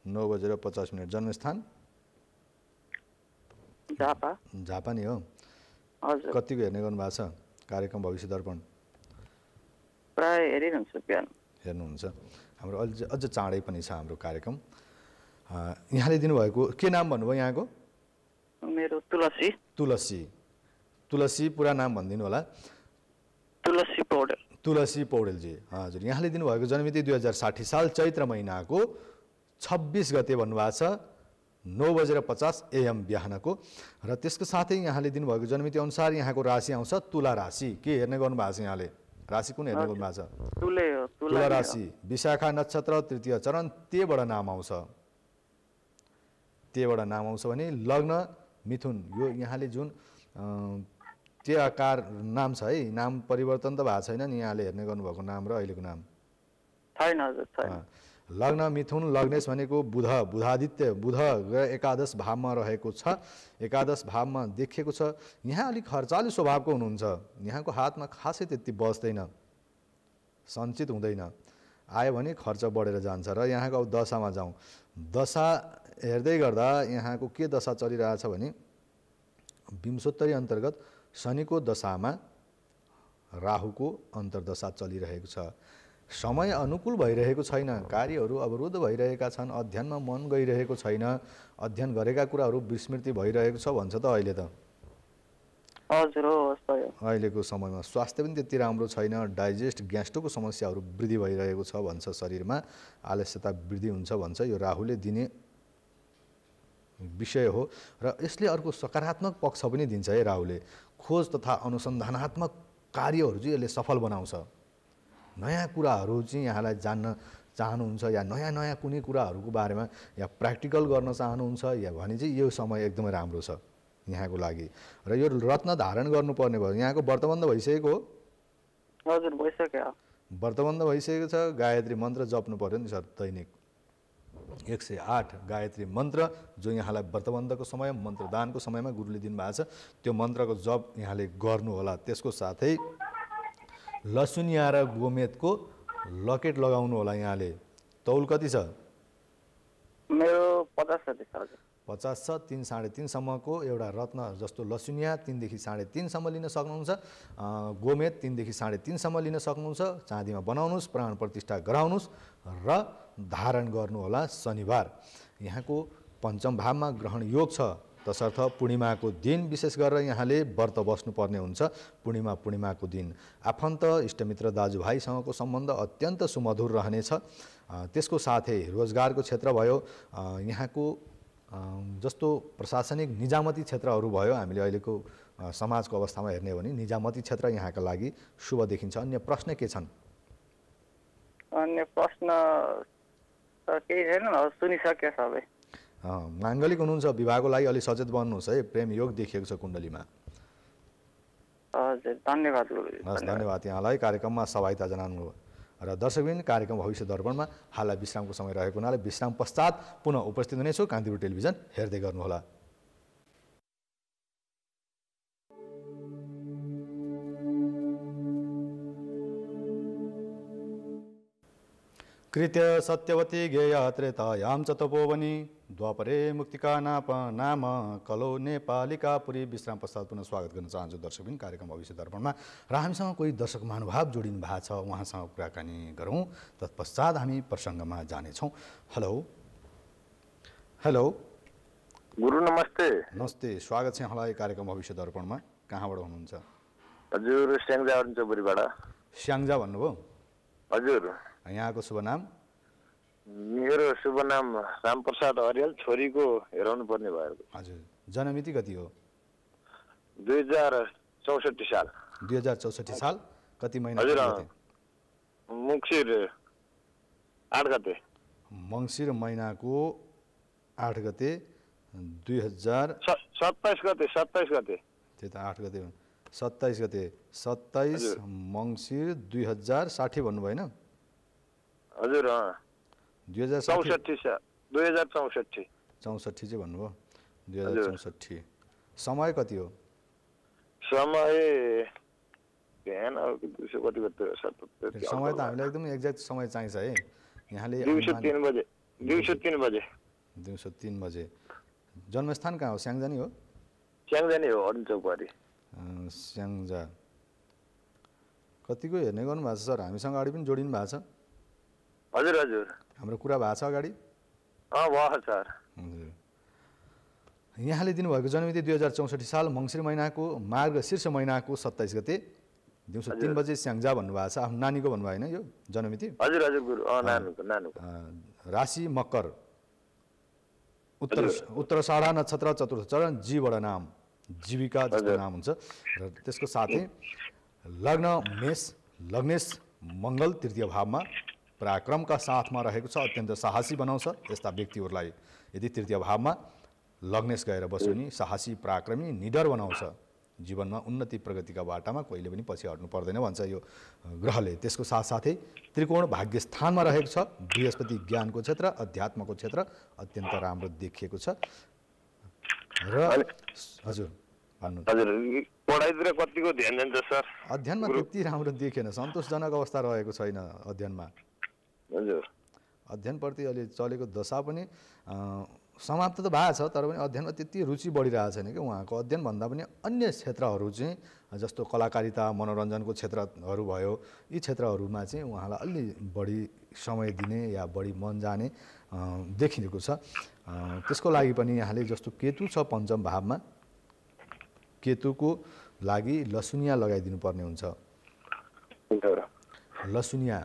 9:50। जन्मस्थान? झापा। झापा नि हो। हजुर। कतिको हेर्ने गर्नु भएको छ कार्यक्रम भविष्य दर्पण? प्राय हेरिरहन्छु बिहान। हेर्नुहुन्छ। हाम्रो अझ चाँडै पनि छ हाम्रो कार्यक्रम। यहाँले दिनुभएको के नाम भन्नुभयो यहाँको? मेरो तुलसी। तुलसी। तुलसी पुरा नाम भनिदिनु होला। तुलसी पौडेल। तुलसी पौडेलजी। हजुर, यहाँले दिनुभएको जन्ममिति 2060 साल चैत्र महिनाको 26 गते भन्नुभएको छ, 9:50 AM बिहानको। र त्यसको साथै यहाँले दिनुभएको जन्ममिति अनुसार यहाँको राशि आउँछ तुला राशि। के हेर्ने गर्नुभएको छ यहाँले? राशि कुन हेर्ने गर्नुभएको छ? तुला राशि। विशाखा नक्षत्र तृतीय चरण तेबाट नाम आउँछ। तेबाट नाम आउँछ भने लग्न मिथुन। यो यहाँले जुन ते आकार नाम छ है, नाम परिवर्तन त भएको छैन नि यहाँले हेर्ने गर्नुभएको नाम र अहिलेको नाम? छैन हजुर, छैन। लग्न मिथुन लग्नेश भनेको बुध, बुधादित्य। बुध एकादश भावमा रहेको छ, एकादश भावमा देखिएको छ। यहाँ अलिक खर्चालु स्वभावको हुनुहुन्छ। यहाँको हातमा खासै त्यति बस्दैन, सञ्चित हुँदैन। आयो भने खर्च बढेर जान्छ। र यहाँको अब दशामा जाउँ। दशा हेर्दै गर्दा यहाँको के दशा चलिरहेछ भने विंशोत्तरी अन्तर्गत शनिको दशामा राहुको अन्तर्दशा चलिरहेको छ। समय अनुकूल भइरहेको छैन, कार्यहरू अवरुद्ध भइरहेका छन्, अध्ययनमा मन गइरहेको छैन, अध्ययन गरेका कुराहरू विस्मृति भइरहेको छ भन्छ त अहिले त। हजुर हो सही। अहिलेको समयमा स्वास्थ्य पनि त्यति राम्रो छैन, डाइजेस्ट ग्यास्ट्रोको समस्याहरू वृद्धि भइरहेको छ भन्छ, शरीरमा आलस्यता वृद्धि हुन्छ भन्छ। यो राहुले दिने विषय हो र यसले अर्को सकारात्मक पक्ष पनि दिन्छ है राहुले। खोज तथा अनुसन्धानात्मक कार्यहरू चाहिँ यसले सफल बनाउँछ। नयाँ कुराहरू चाहिँ यहाँलाई जान्न चाहनुहुन्छ या नयाँ नयाँ कुनै कुराहरूको बारेमा या प्र्याक्टिकल गर्न चाहनुहुन्छ या भने चाहिँ यो समय एकदमै राम्रो छ। यहाँको लागि र यो रत्न धारण गर्नुपर्ने भयो। यहाँको व्रतबन्ध भइसकेको हो? हजुर भइसक्यो। व्रतबन्ध भइसकेको छ। गायत्री मन्त्र जप्नु पर्यो नि सर, दैनिक 108 गायत्री मन्त्र जो यहाँलाई व्रतबन्धको समय मन्त्रदानको समयमा गुरुले दिनुभएको छ त्यो मन्त्रको जप यहाँले गर्नुहोला। त्यसको साथै लसुनिया र गोमेदको लकेट लगाउनु होला। यहाँले तौल कति छ? मेरो 50 छ हजुर। 50 छ। 3 साढे 3 सम्मको एउटा रत्न जस्तो लसुनिया 3 देखि साढे 3 सम्म लिन सक्नुहुन्छ। गोमेद 3 देखि साढे 3 सम्म लिन सक्नुहुन्छ। चाँदीमा बनाउनुहोस्, प्राण प्रतिष्ठा गराउनुहोस् र धारण गर्नुहोला शनिबार। यहाँको पञ्चम भावमा ग्रहण योग छ, तसर्थ पूर्णिमाको दिन विशेष गरेर यहाँले व्रत बस्नुपर्ने हुन्छ। पूर्णिमाको दिन आफन्त इष्टमित्र दाजुभाइसँगको सम्बन्ध अत्यन्त सुमधुर रहनेछ। त्यसको साथै रोजगारको क्षेत्र भयो, यहाँको जस्तो प्रशासनिक निजामती क्षेत्रहरू भयो, हामीले अहिलेको समाजको अवस्थामा हेर्ने हो भने निजामती क्षेत्र यहाँका लागि शुभ देखिन्छ। अन्य प्रश्न के छन्? अन्य प्रश्न केही छैन, सुनिसके सबै। माङ्गलिक हुनुहुन्छ, विवाहको लागि अलि सचेत बन्नुहोस् है। प्रेम योग देखिएको छ कुण्डलीमा। हजुर धन्यवाद गुरुजी। हस्, धन्यवाद यहाँलाई कार्यक्रममा सहभागिता जनाउनु। र दर्शकबिन कार्यक्रम भविष्य दर्पणमा हाललाई विश्रामको समय रहेको हुनाले विश्राम पश्चात पुनः उपस्थित हुनेछु। कान्तिपुर टेलिभिजन हेर्दै गर्नुहोला। कृत्य सत्यवती गेय त्रेतायां च तपोवनी द्वापरे मुक्तिका नाम कलो नेपालिकापुरी। विश्राम पश्चात पुनः स्वागत गर्न चाहन्छु दर्शकबिन कार्यक्रम भविष्य दर्पणमा। र हामीसँग कोही दर्शक महानुभाव जोडिनु भएको छ, उहाँसँग कुराकानी गरौँ। तत्पश्चात हामी प्रसङ्गमा जानेछौँ। हेलो हेलो गुरु नमस्ते। नमस्ते, स्वागत छ यहाँलाई कार्यक्रम भविष्य दर्पणमा। कहाँबाट हुनुहुन्छ? हजुर स्याङ्जा चौबरीबाट। स्याङ्जा भन्नुभयो? हजुर। यहाँको शुभ नाम? मेरो शुभ नाम रामप्रसाद अर्याल, छोरीको हेराउनु पर्ने भयो। हजुर, जन्ममिति कति हो? 2064 साल। 2064 साल कति महिना? हजुर मङ्सिर 8 गते। मङ्सिर महिनाको 8 गते 27 गते। 27 गते त्यही त 8 गते 27 गते 27 मङ्सिर 2060 भन्नु भएन? हजुर 2064 2064 चाहिँ भन्नुभयो। 2064 समय कति हो? समय समय त हामीलाई एकदम एक्ज्याक्ट समय चाहिन्छ है। यहाँले दिउँसो 3 बजे। दिउँसो 3 बजे। दिउँसो 3 बजे। जन्मस्थान कहाँ हो? स्याङ्जा नै हो? स्याङ्जा नै हो, अरुण चौकबारी। स्याङ्जा कतिको हेर्ने गर्नु भएको छ सर? हामीसँग अगाडि पनि जोडिनु भएको छ? हजुर हजुर हाम्रो कुरा भएको छ अगाडि? भयो सर। हजुर, यहाँले दिनुभएको जन्ममिति 2064 साल मङ्सिर महिनाको मार्ग शीर्ष महिनाको 27 गते दिउँसो 3 बजे स्याङ्जा भन्नुभएको छ। आफ्नो नानीको भन्नुभयो होइन यो जन्ममिति? हजुर हजुर गुरु, नानुको। राशि मकर, उत्तराषाढा नक्षत्र, चतुर्थ चरण, जीवड नाम, जीविका जस्तो नाम हुन्छ। र त्यसको साथै लग्न मेष, लग्नेश मङ्गल तृतीय भावमा पराक्रमका साथमा रहेको छ। अत्यन्त साहसी बनाउँछ यस्ता व्यक्तिहरूलाई। यदि तृतीय भावमा लग्नेश गएर बस्यो भने साहसी, पराक्रमी, निडर बनाउँछ। जीवनमा उन्नति प्रगतिका बाटामा कहिले पनि पछि हट्नु पर्दैन भन्छ यो ग्रहले। त्यसको साथसाथै त्रिकोण भाग्य स्थानमा रहेको छ। बृहस्पति ज्ञानको क्षेत्र, अध्यात्मको क्षेत्र अत्यन्त राम्रो देखिएको छ। र हजुर भन्नु। हजुर पढाइतिर कतिको ध्यान दिन्छ सर? अध्ययनमा त्यति राम्रो देखिएन, सन्तोषजनक अवस्था रहेको छैन अध्ययनमा। हजुर अध्ययनप्रति अहिले चलेको दशा पनि समाप्त त भएको छ, तर पनि अध्ययनमा त्यति रुचि बढिरहेको छैन कि उहाँको। अध्ययनभन्दा पनि अन्य क्षेत्रहरू चाहिँ जस्तो कलाकारिता, मनोरञ्जनको क्षेत्रहरू भयो, यी क्षेत्रहरूमा चाहिँ उहाँलाई अलि बढी समय दिने या बढी मन जाने देखिएको छ। त्यसको लागि पनि यहाँले जस्तो केतु छ पञ्चम भावमा, केतुको लागि लसुनिया लगाइदिनु पर्ने हुन्छ। लसुनिया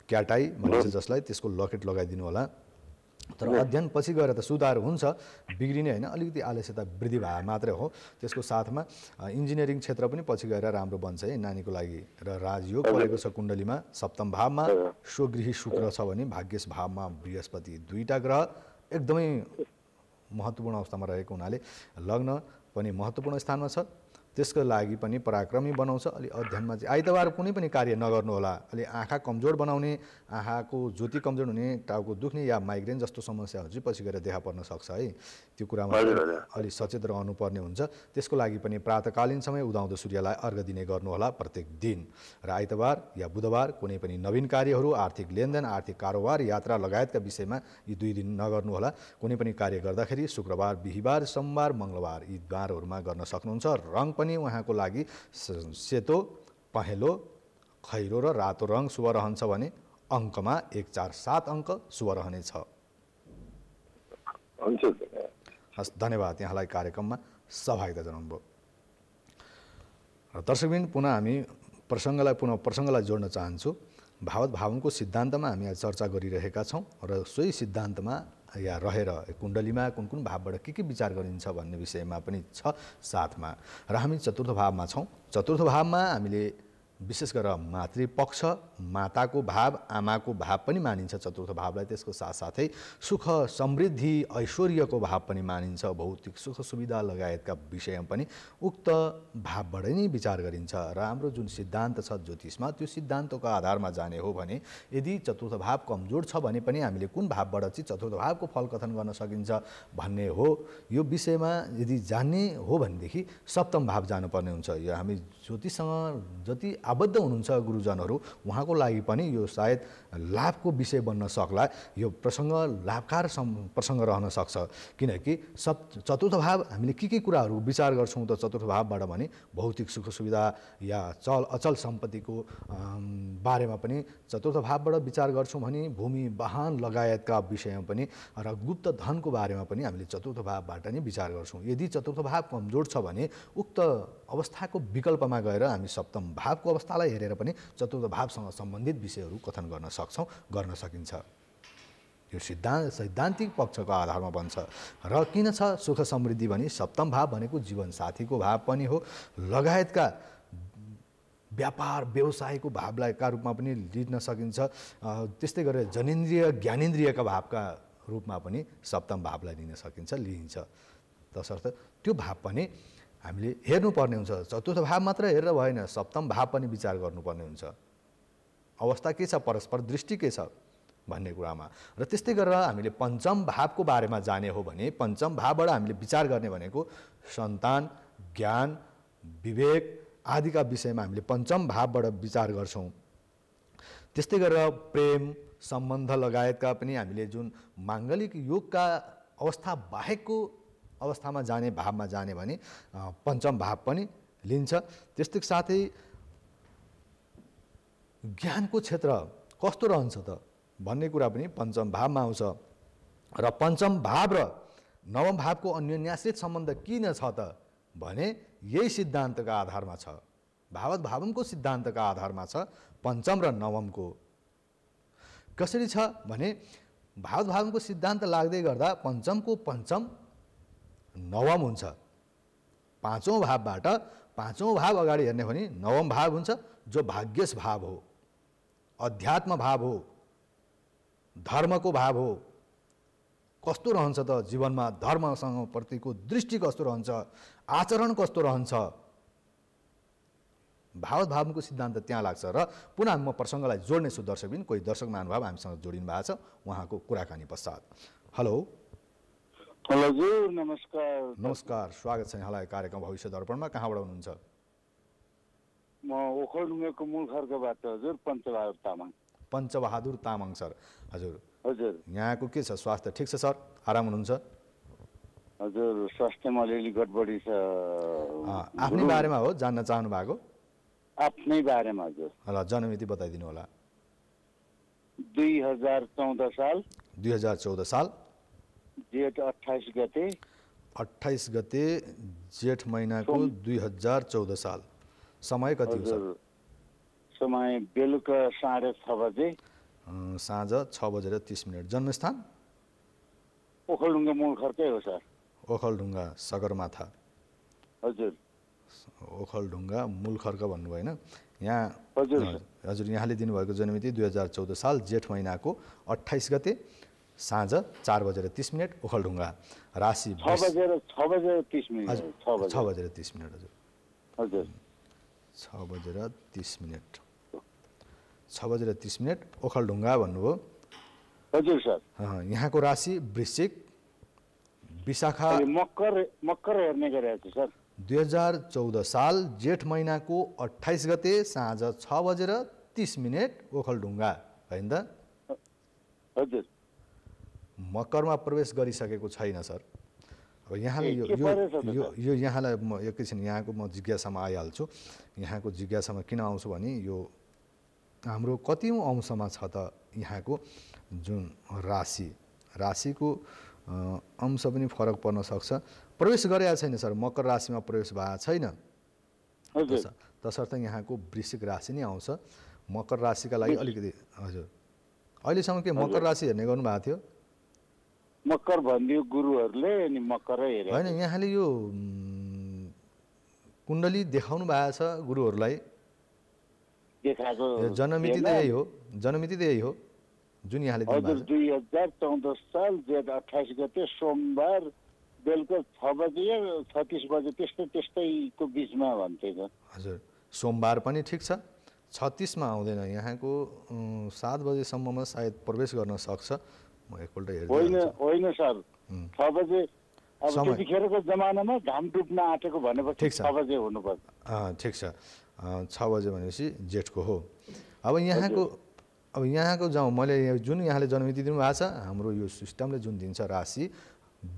क्याटाई भनिन्छ जसलाई, त्यसको लकेट लगाइदिनु होला। तर अध्ययन पछि गएर त सुधार हुन्छ, बिग्रिने होइन, अलिकति आलस्यता वृद्धि भए मात्रै हो। त्यसको साथमा इन्जिनियरिङ क्षेत्र पनि पछि गएर राम्रो बन्छ है नानीको लागि। र राजयोग परेको छ कुण्डलीमा। सप्तम भावमा स्वगृही शुक्र छ भने भाग्यश भावमा बृहस्पति, दुईटा ग्रह एकदमै महत्त्वपूर्ण अवस्थामा रहेको हुनाले लग्न पनि महत्त्वपूर्ण स्थानमा छ। त्यसको लागि पनि पराक्रमी बनाउँछ। अलि अध्ययनमा चाहिँ आइतबार कुनै पनि कार्य नगर्नु होला। अलि आँखा कमजोर बनाउने, आँखाको ज्योति कमजोर हुने, टाउको दुख्ने या माइग्रेन जस्तो समस्याहरू चाहिँ पछि गएर देखा पर्न सक्छ है। त्यो कुरामा अलि सचेत रहनुपर्ने हुन्छ। त्यसको लागि पनि प्रातःकालीन समय उदाउँदो सूर्यलाई अर्घ दिने गर्नुहोला प्रत्येक दिन। र आइतबार या बुधबार कुनै पनि नवीन कार्यहरू, आर्थिक लेनदेन, आर्थिक कारोबार, यात्रा लगायतका विषयमा यी 2 दिन नगर्नुहोला। कुनै पनि कार्य गर्दाखेरि शुक्रबार, बिहीबार, सोमबार, मङ्गलबार यी बारहरूमा गर्न सक्नुहुन्छ। रङ पनि उहाँको लागि सेतो, पहेँलो, खैरो र रातो रङ शुभ रहन्छ भने अङ्कमा 1, 4, 7 अङ्क शुभ रहनेछ। हस्, धन्यवाद यहाँलाई कार्यक्रममा सहभागिता जनाउनुभयो। र दर्शकबिन पुनः हामी प्रसङ्गलाई जोड्न चाहन्छु। भावत भावनको सिद्धान्तमा हामी आज चर्चा गरिरहेका छौँ र सोही सिद्धान्तमा या रहेर कुण्डलीमा कुन कुन भावबाट के विचार गरिन्छ भन्ने विषयमा पनि छ साथमा। र हामी चतुर्थ भावमा छौँ। चतुर्थ भावमा हामीले विशेष गरेर मातृपक्ष, माताको भाव, आमाको भाव पनि मानिन्छ चतुर्थ भावलाई। त्यसको साथसाथै सुख, समृद्धि, ऐश्वर्यको भाव पनि मानिन्छ। भौतिक सुख सुविधा लगायतका विषयमा पनि उक्त भावबाट नै विचार गरिन्छ। र हाम्रो जुन सिद्धान्त छ ज्योतिषमा, त्यो सिद्धान्तको आधारमा जाने हो भने यदि चतुर्थ भाव कमजोर छ भने पनि हामीले कुन भावबाट चाहिँ चतुर्थ भावको फल कथन गर्न सकिन्छ भन्ने हो। यो विषयमा यदि जान्ने हो भनेदेखि सप्तम भाव जानुपर्ने हुन्छ। यो हामी ज्योतिषसँग जति आबद्ध हुनुहुन्छ गुरुजनहरू, उहाँको लागि पनि यो सायद लाभको विषय बन्न सक्ला। यो प्रसङ्ग लाभकार प्रसङ्ग रहन सक्छ। किनकि चतुर्थ भाव हामीले के कुराहरू विचार गर्छौँ त चतुर्थ भावबाट भने भौतिक सुख सुविधा या अचल सम्पत्तिको बारेमा पनि चतुर्थ भावबाट विचार गर्छौँ भने भूमि वाहन लगायतका विषयमा पनि र गुप्त धनको बारेमा पनि हामीले चतुर्थ भावबाट नै विचार गर्छौँ। यदि चतुर्थ भाव कमजोर छ भने उक्त अवस्थाको विकल्पमा गएर हामी सप्तम भावको अवस्थालाई हेरेर पनि चतुर्थ भावसँग सम्बन्धित विषयहरू कथन गर्न सक्छौँ, गर्न सकिन्छ। यो सैद्धान्तिक पक्षको आधारमा बन्छ। र किन छ सुख समृद्धि भने सप्तम भाव भनेको जीवनसाथीको भाव पनि हो, लगायतका व्यापार व्यवसायको भावलाई का रूपमा पनि लिन सकिन्छ। त्यस्तै गरेर जनेन्द्रिय ज्ञानेन्द्रियका भावका रूपमा पनि सप्तम भावलाई लिइन्छ। तसर्थ त्यो भाव पनि हामीले हेर्नुपर्ने हुन्छ। चतुर्थ भाव मात्र हेरेर भएन, सप्तम भाव पनि विचार गर्नुपर्ने हुन्छ। अवस्था के छ, परस्पर दृष्टि के छ भन्ने कुरामा। र त्यस्तै गरेर हामीले पञ्चम भावको बारेमा जाने हो भने पञ्चम भावबाट हामीले विचार गर्ने भनेको सन्तान, ज्ञान, विवेक आदिका विषयमा हामीले पञ्चम भावबाट विचार गर्छौँ। त्यस्तै गरेर प्रेम सम्बन्ध लगायतका पनि हामीले जुन माङ्गलिक योगका अवस्था बाहेकको अवस्थामा जाने भावमा जाने भने पञ्चम भाव पनि लिन्छ। त्यस्तै साथै ज्ञानको क्षेत्र कस्तो रहन्छ त भन्ने कुरा पनि पञ्चम भावमा आउँछ। र पञ्चम भाव र नवम भावको अन्योन्याश्रित सम्बन्ध किन छ त भने यही सिद्धान्तका आधारमा छ। भावत भावनको सिद्धान्तका आधारमा छ पञ्चम र नवमको। कसरी छ भने भावत भावनको सिद्धान्त लाग्दै गर्दा पञ्चमको पञ्चम नवम हुन्छ। पाँचौँ भावबाट पाँचौँ भाव अगाडि हेर्ने भने नवम भाव हुन्छ, जो भाग्यस भाव हो, अध्यात्म भाव हो, धर्मको भाव हो। कस्तो रहन्छ त जीवनमा धर्मसँग प्रतिको दृष्टि कस्तो रहन्छ, आचरण कस्तो रहन्छ, भावत भावको सिद्धान्त त्यहाँ लाग्छ। र पुनः म प्रसङ्गलाई जोड्नेछु दर्शकबिन। कोही दर्शक महानुभाव हामीसँग जोडिनु भएको छ, उहाँको कुराकानी पश्चात। हेलो हजुर, नमस्कार। नमस्कार, स्वागत छ यहाँलाई कार्यक्रम भविष्य दर्पणमा। कहाँबाट हुनुहुन्छ? म ओखलढुङ्गाको मूल खर्कबाट हजुर, पञ्चबहादुर तामाङ। पञ्चबहादुर तामाङ सर। हजुर हजुर, यहाँको के छ, स्वास्थ्य ठिक छ सर? आराम हुनुहुन्छ? हजुर, स्वास्थ्यमा अलिअलि गडबडी छ। आफ्नै बारेमा हो जान्न चाहनु भएको? आफ्नै बारेमा हजुर। ल, जन्ममिति बताइदिनु होला। 2014 साल 2014 साल जेठ 28 गते 28 गते जेठ महिनाको 2014 साल। समय कति हो सर? समय बेलुका 6:30 बजे, साँझ 6:30। जन्मस्थान? ओखलढुङ्गा मूल खर्कै हो सर। ओखलढुङ्गा सगरमाथा। हजुर, ओखलढुङ्गा मूल खर्क भन्नुभयो होइन? यहाँ हजुर हजुर, यहाँले दिनुभएको जन्ममिति 2014 साल जेठ महिनाको 28 गते साँझ 4:30 ओखलढुङ्गा। राशि 6:30 6:30 हजुर। हजुर 6:30 6:30 ओखलढुङ्गा भन्नुभयो। हजुर सर। यहाँको राशि वृश्चिक। विशाखा मकर हेर्ने गरेको छु सर। 2014 साल जेठ महिनाको 28 गते साँझ 6:30 ओखलढुङ्गा होइन त? हजुर मकरमा प्रवेश गरिसकेको छैन सर। अब यहाँले यो यहाँलाई म एकैछिन यहाँको म जिज्ञासामा आइहाल्छु। यहाँको जिज्ञासामा किन आउँछु भने यो हाम्रो कतिौँ अंशमा छ त यहाँको जुन राशिको अंश पनि फरक पर्न सक्छ। प्रवेश गरेका छैन सर, मकर राशिमा प्रवेश भएको छैन। तसर्थ यहाँको वृश्चिक राशि नै आउँछ। मकर राशिका लागि अलिकति हजुर अहिलेसम्म के मकर राशि हेर्ने गर्नुभएको थियो? मकर भनिदियो गुरुहरूले अनि मकरै हेरे होइन, यहाँले यो कुण्डली देखाउनु भएको छ गुरुहरूलाई? देखाएको जन्ममिति त यही हो, जन्ममिति त यही हो जुन यहाँले दिनुभएको छ। 2014 साल जेठ 28 गते सोमबार बेलुका 6:36 बजे त्यस्तैको बिचमा भन्थे त। हजुर सोमबार पनि ठिक छ। 36 मा आउँदैन, यहाँको 7 बजेसम्ममा सायद प्रवेश गर्न सक्छ। म एकपल्ट हेर्छु। होइन सर, 6 बजे अब त्यतिखेरको जमानामा घाम डुब्न आँटेको भनेपछि 6 बजे हुनुपर्छ। ठिक छ, 6 बजे भनेपछि जेठको हो। अब यहाँको जाउँ, मैले जुन यहाँले जन्ममिति दिनुभएको छ हाम्रो यो सिस्टमले जुन दिन्छ राशि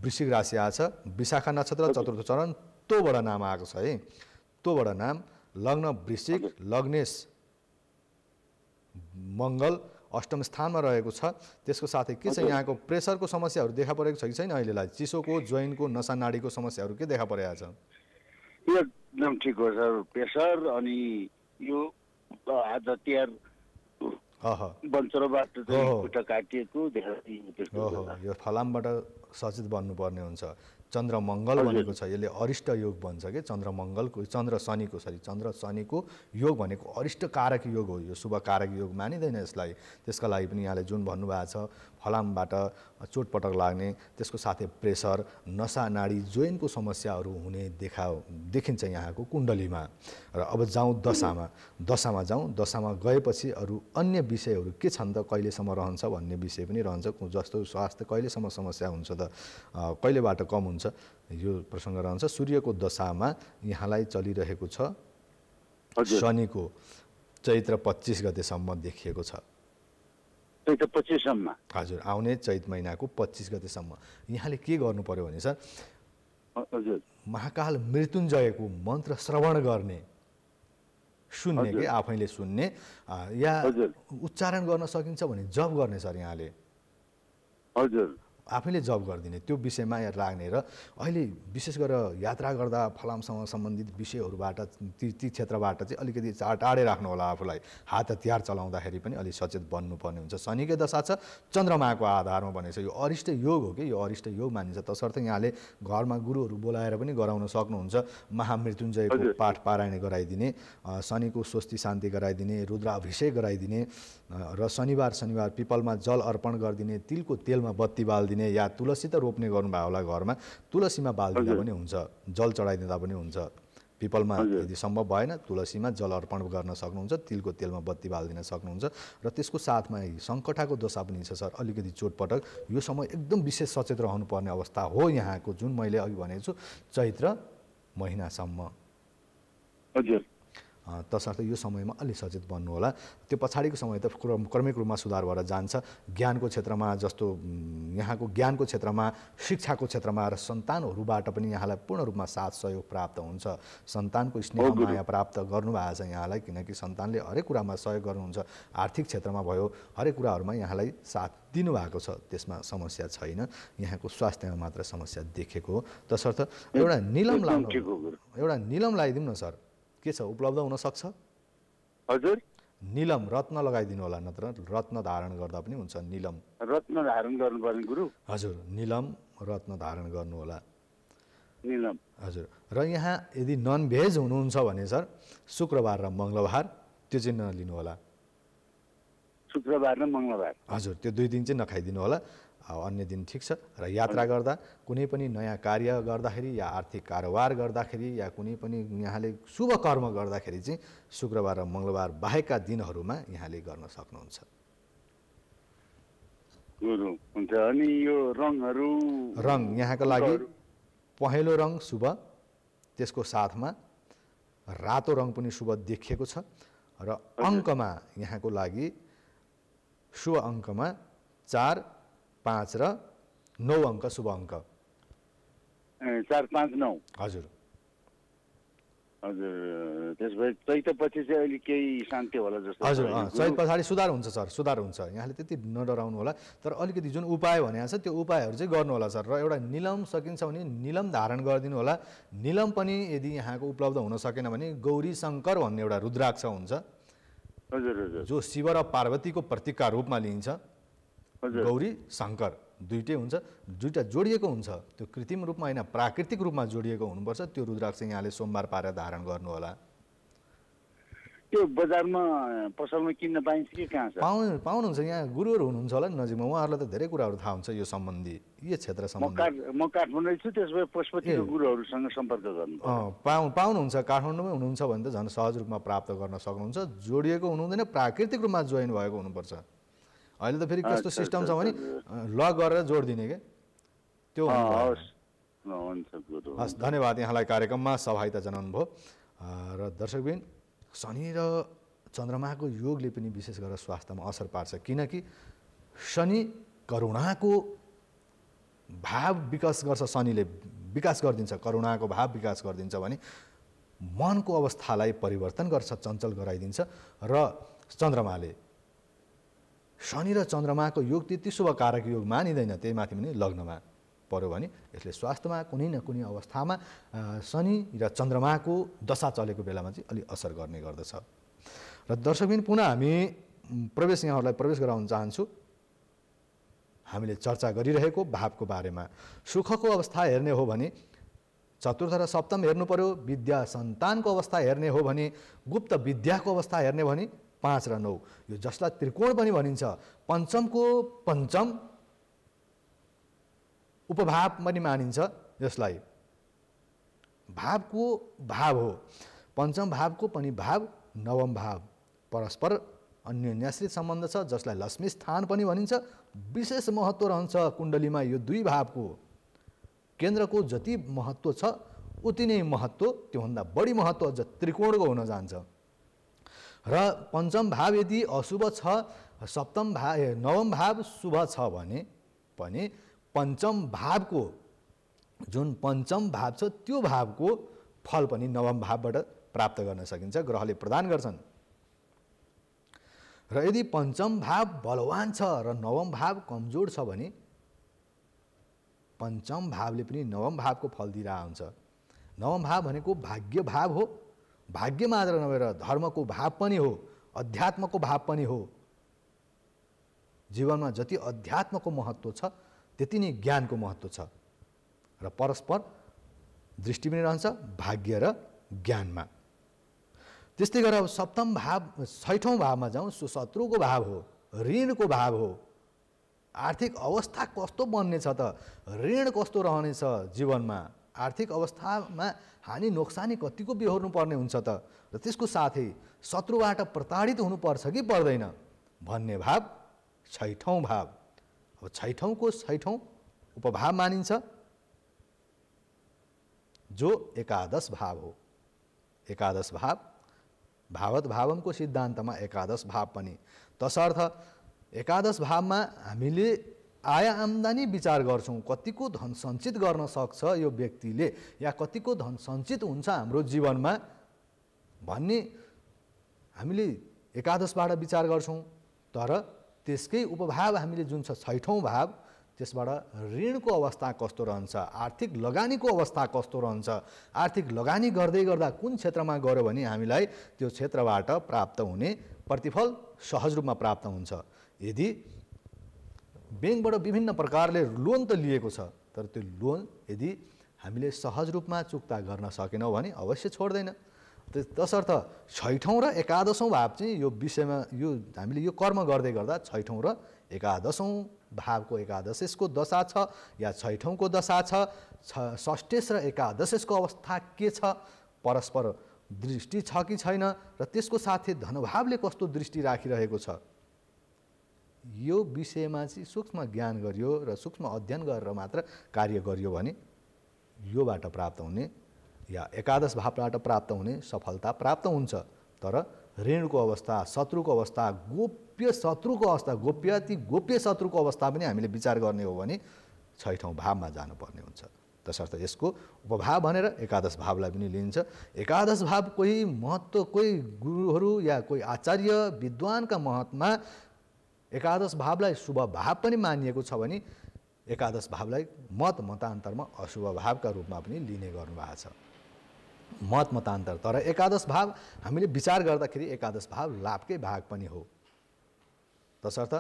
वृश्चिक राशि आएको छ। विशाखा नक्षत्र चतुर्थ चरण तोबाट नाम आएको छ है। तोबाट नाम लग्न वृश्चिक, लग्नेश मङ्गल अष्टम स्थानमा रहेको छ। त्यसको साथै के छ यहाँको प्रेसरको समस्याहरू देखा परेको छ कि छैन? अहिलेलाई चिसोको, जोइनको, नसा नाडीको समस्याहरू के देखा परेको छ? एकदम ठिक हो सर। प्रेसर अनि यो आज तिहार बन्चरोबाट खुट्टा काटिएको यो फलामबाट सचेत बन्नुपर्ने हुन्छ। चन्द्र मङ्गल भनेको छ, यसले अरिष्ट योग भन्छ कि चन्द्र शनिको योग भनेको अरिष्ट कारक योग हो। यो शुभ कारक योग मानिँदैन यसलाई। त्यसका लागि पनि यहाँले जुन भन्नुभएको छ फलामबाट चोटपटक लाग्ने, त्यसको साथै प्रेसर, नसा नाडी, जोइनको समस्याहरू हुने देखिन्छ यहाँको कुण्डलीमा। र अब जाउँ दशामा जाउँ। दशामा गएपछि अरू अन्य विषयहरू के छन् त, कहिलेसम्म रहन्छ भन्ने विषय पनि रहन्छ। जस्तो स्वास्थ्य कहिलेसम्म समस्या हुन्छ त, कहिलेबाट कम हुन्छ, यो प्रसङ्ग रहन्छ। सूर्यको दशामा यहाँलाई चलिरहेको छ शनिको चैत्र 25 गतेसम्म देखिएको छ। चैत्र 25 सम्म? हजुर, आउने चैत महिनाको 25 गतेसम्म। यहाँले के गर्नु पर्यो भने सर, महाकाल मृत्युञ्जयको मन्त्र श्रवण गर्ने, सुन्ने कि आफैले सुन्ने या उच्चारण गर्न सकिन्छ भने जप गर्ने सर। यहाँले आफैले जप गरिदिने, त्यो विषयमा लाग्ने। र अहिले विशेष गरेर यात्रा गर्दा फलामसँग सम्बन्धित विषयहरूबाट ती क्षेत्रबाट चाहिँ अलिकति टाढे राख्नु होला आफूलाई। हात हतियार चलाउँदाखेरि पनि अलिक सचेत बन्नुपर्ने हुन्छ। शनिकै दशा छ, चन्द्रमाको आधारमा भनेको छ। यो अरिष्ट योग हो कि, यो अरिष्ट योग मानिन्छ। तसर्थ यहाँले घरमा गुरुहरू बोलाएर पनि गराउन सक्नुहुन्छ। महामृत्युञ्जयको पाठ पारायण गराइदिने, शनिको स्वस्ति शान्ति गराइदिने, रुद्राभिषेक गराइदिने र शनिबार पिपलमा जल अर्पण गरिदिने, तिलको तेलमा बत्ती बालिदिने, या तुलसी त रोप्ने गर्नुभयो होला घरमा, तुलसीमा बालिदिँदा पनि हुन्छ, जल चढाइदिँदा पनि हुन्छ। पिपलमा यदि सम्भव भएन तुलसीमा जल अर्पण गर्न सक्नुहुन्छ, तिलको तेलमा बत्ती बालिदिन सक्नुहुन्छ। र त्यसको साथमा सङ्कटाको दशा पनि छ सर, अलिकति चोटपटक। यो समय एकदम विशेष सचेत रहनुपर्ने अवस्था हो यहाँको, जुन मैले अघि भनेको छु चैत्र महिनासम्म। तसर्थ यो समयमा अलि सचेत बन्नु होला। त्यो पछाडिको समय त क्रमिक रूपमा सुधार भएर जान्छ। ज्ञानको क्षेत्रमा जस्तो यहाँको ज्ञानको क्षेत्रमा, शिक्षाको क्षेत्रमा र सन्तानहरूबाट पनि यहाँलाई पूर्ण रूपमा साथ सहयोग प्राप्त हुन्छ। सन्तानको स्नेह माया प्राप्त गर्नुभएको छ यहाँलाई, किनकि सन्तानले हरेक कुरामा सहयोग गर्नुहुन्छ। आर्थिक क्षेत्रमा भयो, हरेक कुराहरूमा यहाँलाई साथ दिनुभएको छ, त्यसमा समस्या छैन। यहाँको स्वास्थ्यमा मात्र समस्या देखेको हो। तसर्थ एउटा निलम लगाइदिउँ न सर, के छ उपलब्ध हुन सक्छ? हजुर, निलम रत्न लगाइदिनु होला, नत्र रत्न धारण गर्दा पनि हुन्छ। निलम रत्न धारण गर्नुपर्ने गुरु? हजुर, निलम रत्न धारण गर्नु होला। निलम हजुर। र यहाँ यदि नन भेज हुनुहुन्छ भने सर शुक्रबार र मङ्गलबार त्यो चाहिँ नलिनु होला। शुक्रबार र मङ्गलबार? हजुर, त्यो 2 दिन चाहिँ नखाइदिनु होला। अन्य दिन ठिक छ। र यात्रा गर्दा कुनै पनि नयाँ कार्य गर्दाखेरि या आर्थिक कारोबार गर्दाखेरि या कुनै पनि यहाँले शुभ कर्म गर्दाखेरि चाहिँ शुक्रबार र मङ्गलबार बाहेकका दिनहरूमा यहाँले गर्न सक्नुहुन्छ। गुरु हुन्छ। अनि यो रङहरू रङ यहाँको लागि पहेँलो रङ शुभ, त्यसको साथमा रातो रङ पनि शुभ देखिएको छ। र अङ्कमा यहाँको लागि शुभ अङ्कमा 4, 5 र 9 अङ्क शुभ अङ्क। 4, 5, 9 हजुर हजुर। त्यसभए चैतपछि चाहिँ अहिले केही शान्ति होला जस्तो। हजुर चैत पछाडि सुधार हुन्छ सर, सुधार हुन्छ। यहाँले त्यति नडराउनु होला, तर अलिकति जुन उपाय भनेको छ त्यो उपायहरू चाहिँ गर्नु होला सर। र एउटा निलम सकिन्छ भने निलम धारण गरिदिनु होला। निलम पनि यदि यहाँको उपलब्ध हुन सकेन भने गौरी शङ्कर भन्ने एउटा रुद्राक्ष हुन्छ, हजुर हजुर, जो शिव र पार्वतीको प्रतीकका रूपमा लिइन्छ। हजुर गौरी शङ्कर दुईटै हुन्छ, दुईटा जोडिएको हुन्छ। त्यो कृत्रिम रूपमा होइन, प्राकृतिक रूपमा जोडिएको हुनुपर्छ। त्यो रुद्राक्ष यहाँले सोमबार पारेर धारण गर्नु होला। त्यो बजारमा पसलमा किन्न पाइन्छ कि कहाँ छ? पाउनुहुन्छ। यहाँ गुरुहरू हुनुहुन्छ होला नि नजिकमा, उहाँहरूलाई त धेरै कुराहरू थाहा हुन्छ यो सम्बन्धी, यो क्षेत्र सम्बन्धी। म काठमाडौँ छु, त्यसो भए पशुपतिको गुरुहरूसँग सम्पर्क गर्नु। पाउनुहुन्छ। काठमाडौँमै हुनुहुन्छ भने त झन् सहज रूपमा प्राप्त गर्न सक्नुहुन्छ। जोडिएको हुनुहुँदैन, प्राकृतिक रूपमा जोइन भएको हुनुपर्छ। अहिले त फेरि कस्तो सिस्टम छ भने लक गरेर जोडिदिने के त्यो हस्। धन्यवाद यहाँलाई कार्यक्रममा सहभागिता जनाउनुभयो। र दर्शकबिन, शनि र चन्द्रमाको योगले पनि विशेष गरेर स्वास्थ्यमा असर पार्छ, किनकि शनि करुणाको भाव विकास गर्छ। शनिले विकास गरिदिन्छ, करुणाको भाव विकास गरिदिन्छ भने मनको अवस्थालाई परिवर्तन गर्छ, चञ्चल गराइदिन्छ। र चन्द्रमाले, शनि र चन्द्रमाको योग त्यति शुभकारक योग मानिँदैन, त्यही माथि पनि लग्नमा पर्यो भने यसले स्वास्थ्यमा कुनै न कुनै अवस्थामा शनि र चन्द्रमाको दशा चलेको बेलामा चाहिँ अलि असर गर्ने गर्दछ। र दर्शकबिन, पुनः हामी यहाँहरूलाई प्रवेश गराउन चाहन्छु। हामीले चर्चा गरिरहेको भावको बारेमा। सुखको अवस्था हेर्ने हो भने चतुर्थ र सप्तम हेर्नु पर्यो। विद्या सन्तानको अवस्था हेर्ने हो भने, गुप्त विद्याको अवस्था हेर्ने हो भने 5 र 9, यो जसलाई त्रिकोण पनि भनिन्छ। पञ्चमको पञ्चम उपभाव पनि मानिन्छ यसलाई। भावको भाव हो, पञ्चम भावको पनि भाव, नवम भाव परस्पर अन्योन्याश्रित सम्बन्ध छ, जसलाई लक्ष्मी स्थान पनि भनिन्छ। विशेष महत्त्व रहन्छ कुण्डलीमा यो दुई भावको। केन्द्रको जति महत्त्व छ उति नै महत्त्व, त्योभन्दा बढी महत्त्व अझ त्रिकोणको हुन जान्छ। र पञ्चम भाव यदि अशुभ छ, नवम भाव शुभ छ भने पनि पञ्चम भावको जुन पञ्चम भाव छ त्यो भावको फल पनि नवम भावबाट प्राप्त गर्न सकिन्छ, ग्रहले प्रदान गर्छन्। र यदि पञ्चम भाव बलवान छ र नवम भाव कमजोर छ भने पञ्चम भावले पनि नवम भावको फल दिइरहेको हुन्छ। नवम भाव भनेको भाग्य भाव हो। भाग्य मात्र नभएर धर्मको भाव पनि हो, अध्यात्मको भाव पनि हो। जीवनमा जति अध्यात्मको महत्त्व छ त्यति नै ज्ञानको महत्त्व छ र परस्पर दृष्टि पनि रहन्छ भाग्य र ज्ञानमा। त्यस्तै गरेर सप्तम भाव, छैठौँ भावमा जाउँ, शत्रुको भाव हो, ऋणको भाव हो। आर्थिक अवस्था कस्तो बन्नेछ त, ऋण कस्तो रहनेछ जीवनमा, आर्थिक अवस्थामा हानि नोक्सानी कतिको बेहोर्नु पर्ने हुन्छ त, र त्यसको साथै शत्रुबाट प्रताडित हुनुपर्छ कि पर्दैन भन्ने भाव छैठौँ भाव। अब छैठौँको छैठौँ उपभाव मानिन्छ जो एकादश भाव हो। एकादश भाव भावत भावमको सिद्धान्तमा एकादश भाव पनि। तसर्थ एकादश भावमा हामीले आय आम्दानी विचार गर्छौँ, कतिको धन सञ्चित गर्न सक्छ यो व्यक्तिले या कतिको धन सञ्चित हुन्छ हाम्रो जीवनमा भन्ने हामीले एकादशबाट विचार गर्छौँ। तर त्यसकै उपभाव हामीले जुन छ छैठौँ भाव, त्यसबाट ऋणको अवस्था कस्तो रहन्छ, आर्थिक लगानीको अवस्था कस्तो रहन्छ, आर्थिक लगानी गर्दै गर्दा कुन क्षेत्रमा गयो भने हामीलाई त्यो क्षेत्रबाट प्राप्त हुने प्रतिफल सहज रूपमा प्राप्त हुन्छ। यदि ब्याङ्कबाट विभिन्न प्रकारले लोन त लिएको छ, तर त्यो लोन यदि हामीले सहज रूपमा चुक्ता गर्न सकेनौँ भने अवश्य छोड्दैन। तसर्थ छैठौँ र एकादशौँ भाव चाहिँ यो विषयमा यो हामीले यो कर्म गर्दै गर्दा छैठौँ र एकादशौँ भावको एकादशेशको दशा छ या छैठौँको दशा छ, षष्ठेश र एकादशेशको अवस्था के छ, परस्पर दृष्टि छ कि छैन र त्यसको साथै धनभावले कस्तो दृष्टि राखिरहेको छ, यो विषयमा चाहिँ सूक्ष्म ज्ञान गरियो र सूक्ष्म अध्ययन गरेर मात्र कार्य गरियो भने योबाट प्राप्त हुने या एकादश भावबाट प्राप्त हुने सफलता प्राप्त हुन्छ। तर ऋणको अवस्था, शत्रुको अवस्था, गोप्य शत्रुको अवस्था, गोप्य शत्रुको अवस्था पनि हामीले विचार गर्ने हो भने छैठौँ भावमा जानुपर्ने हुन्छ। तसर्थ यसको उपभाव भनेर एकादश भावलाई पनि लिन्छ। एकादश भाव कोही महत्त्व, कोही गुरुहरू या कोही आचार्य विद्वानका महतमा एकादश भावलाई शुभ भाव पनि मानिएको छ भने एकादश भावलाई मतान्तरमा अशुभ भावका रूपमा पनि लिने गर्नुभएको छ। मतान्तर, तर एकादश भाव हामीले विचार गर्दाखेरि एकादश भाव लाभकै भाग पनि हो। तसर्थ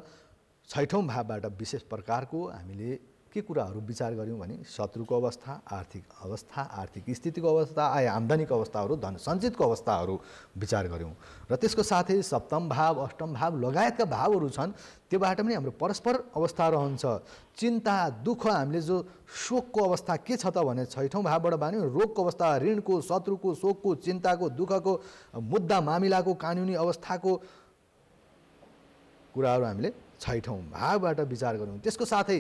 छैठौँ भावबाट विशेष प्रकारको हामीले के कुराहरू विचार गऱ्यौँ भने शत्रुको अवस्था, आर्थिक स्थितिको अवस्था, आय आम्दानीको अवस्थाहरू, धन सञ्चितको अवस्थाहरू विचार गऱ्यौँ र त्यसको साथै सप्तम भाव, अष्टम भाव लगायतका भावहरू छन्, त्योबाट पनि हाम्रो परस्पर अवस्था रहन्छ। चिन्ता, दुःख, हामीले जो शोकको अवस्था के छ त भने छैठौँ भावबाट भन्यो रोगको अवस्था, ऋणको, शत्रुको, शोकको, चिन्ताको, दुःखको, मुद्दा मामिलाको, कानुनी अवस्थाको कुराहरू हामीले छैठौँ भावबाट विचार गऱ्यौँ। त्यसको साथै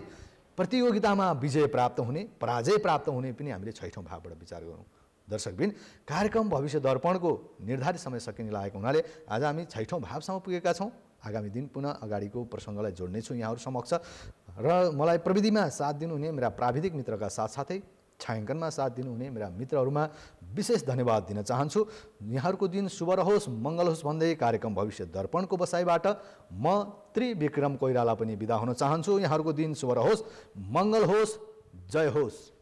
प्रतियोगितामा विजय प्राप्त हुने, पराजय प्राप्त हुने पनि हामीले छैठौँ भावबाट विचार गरौँ। दर्शकबिन, कार्यक्रम भविष्य दर्पणको निर्धारित समय सकिने लागेको हुनाले आज हामी छैठौँ भावसम्म पुगेका छौँ। आगामी दिन पुनः अगाडिको प्रसङ्गलाई जोड्नेछु यहाँहरू समक्ष र मलाई प्रविधिमा साथ दिनुहुने मेरा प्राविधिक मित्रका साथसाथै छायाङ्कनमा साथ दिनुहुने मेरा मित्रहरूमा विशेष धन्यवाद दिन चाहन्छु। यहाँहरूको दिन शुभ रहोस्, मङ्गल होस् भन्दै कार्यक्रम भविष्य दर्पणको बसाइबाट म त्रिविक्रम कोइराला पनि बिदा हुन चाहन्छु। यहाँहरूको दिन शुभ रहोस्, मङ्गल होस्, जय होस्।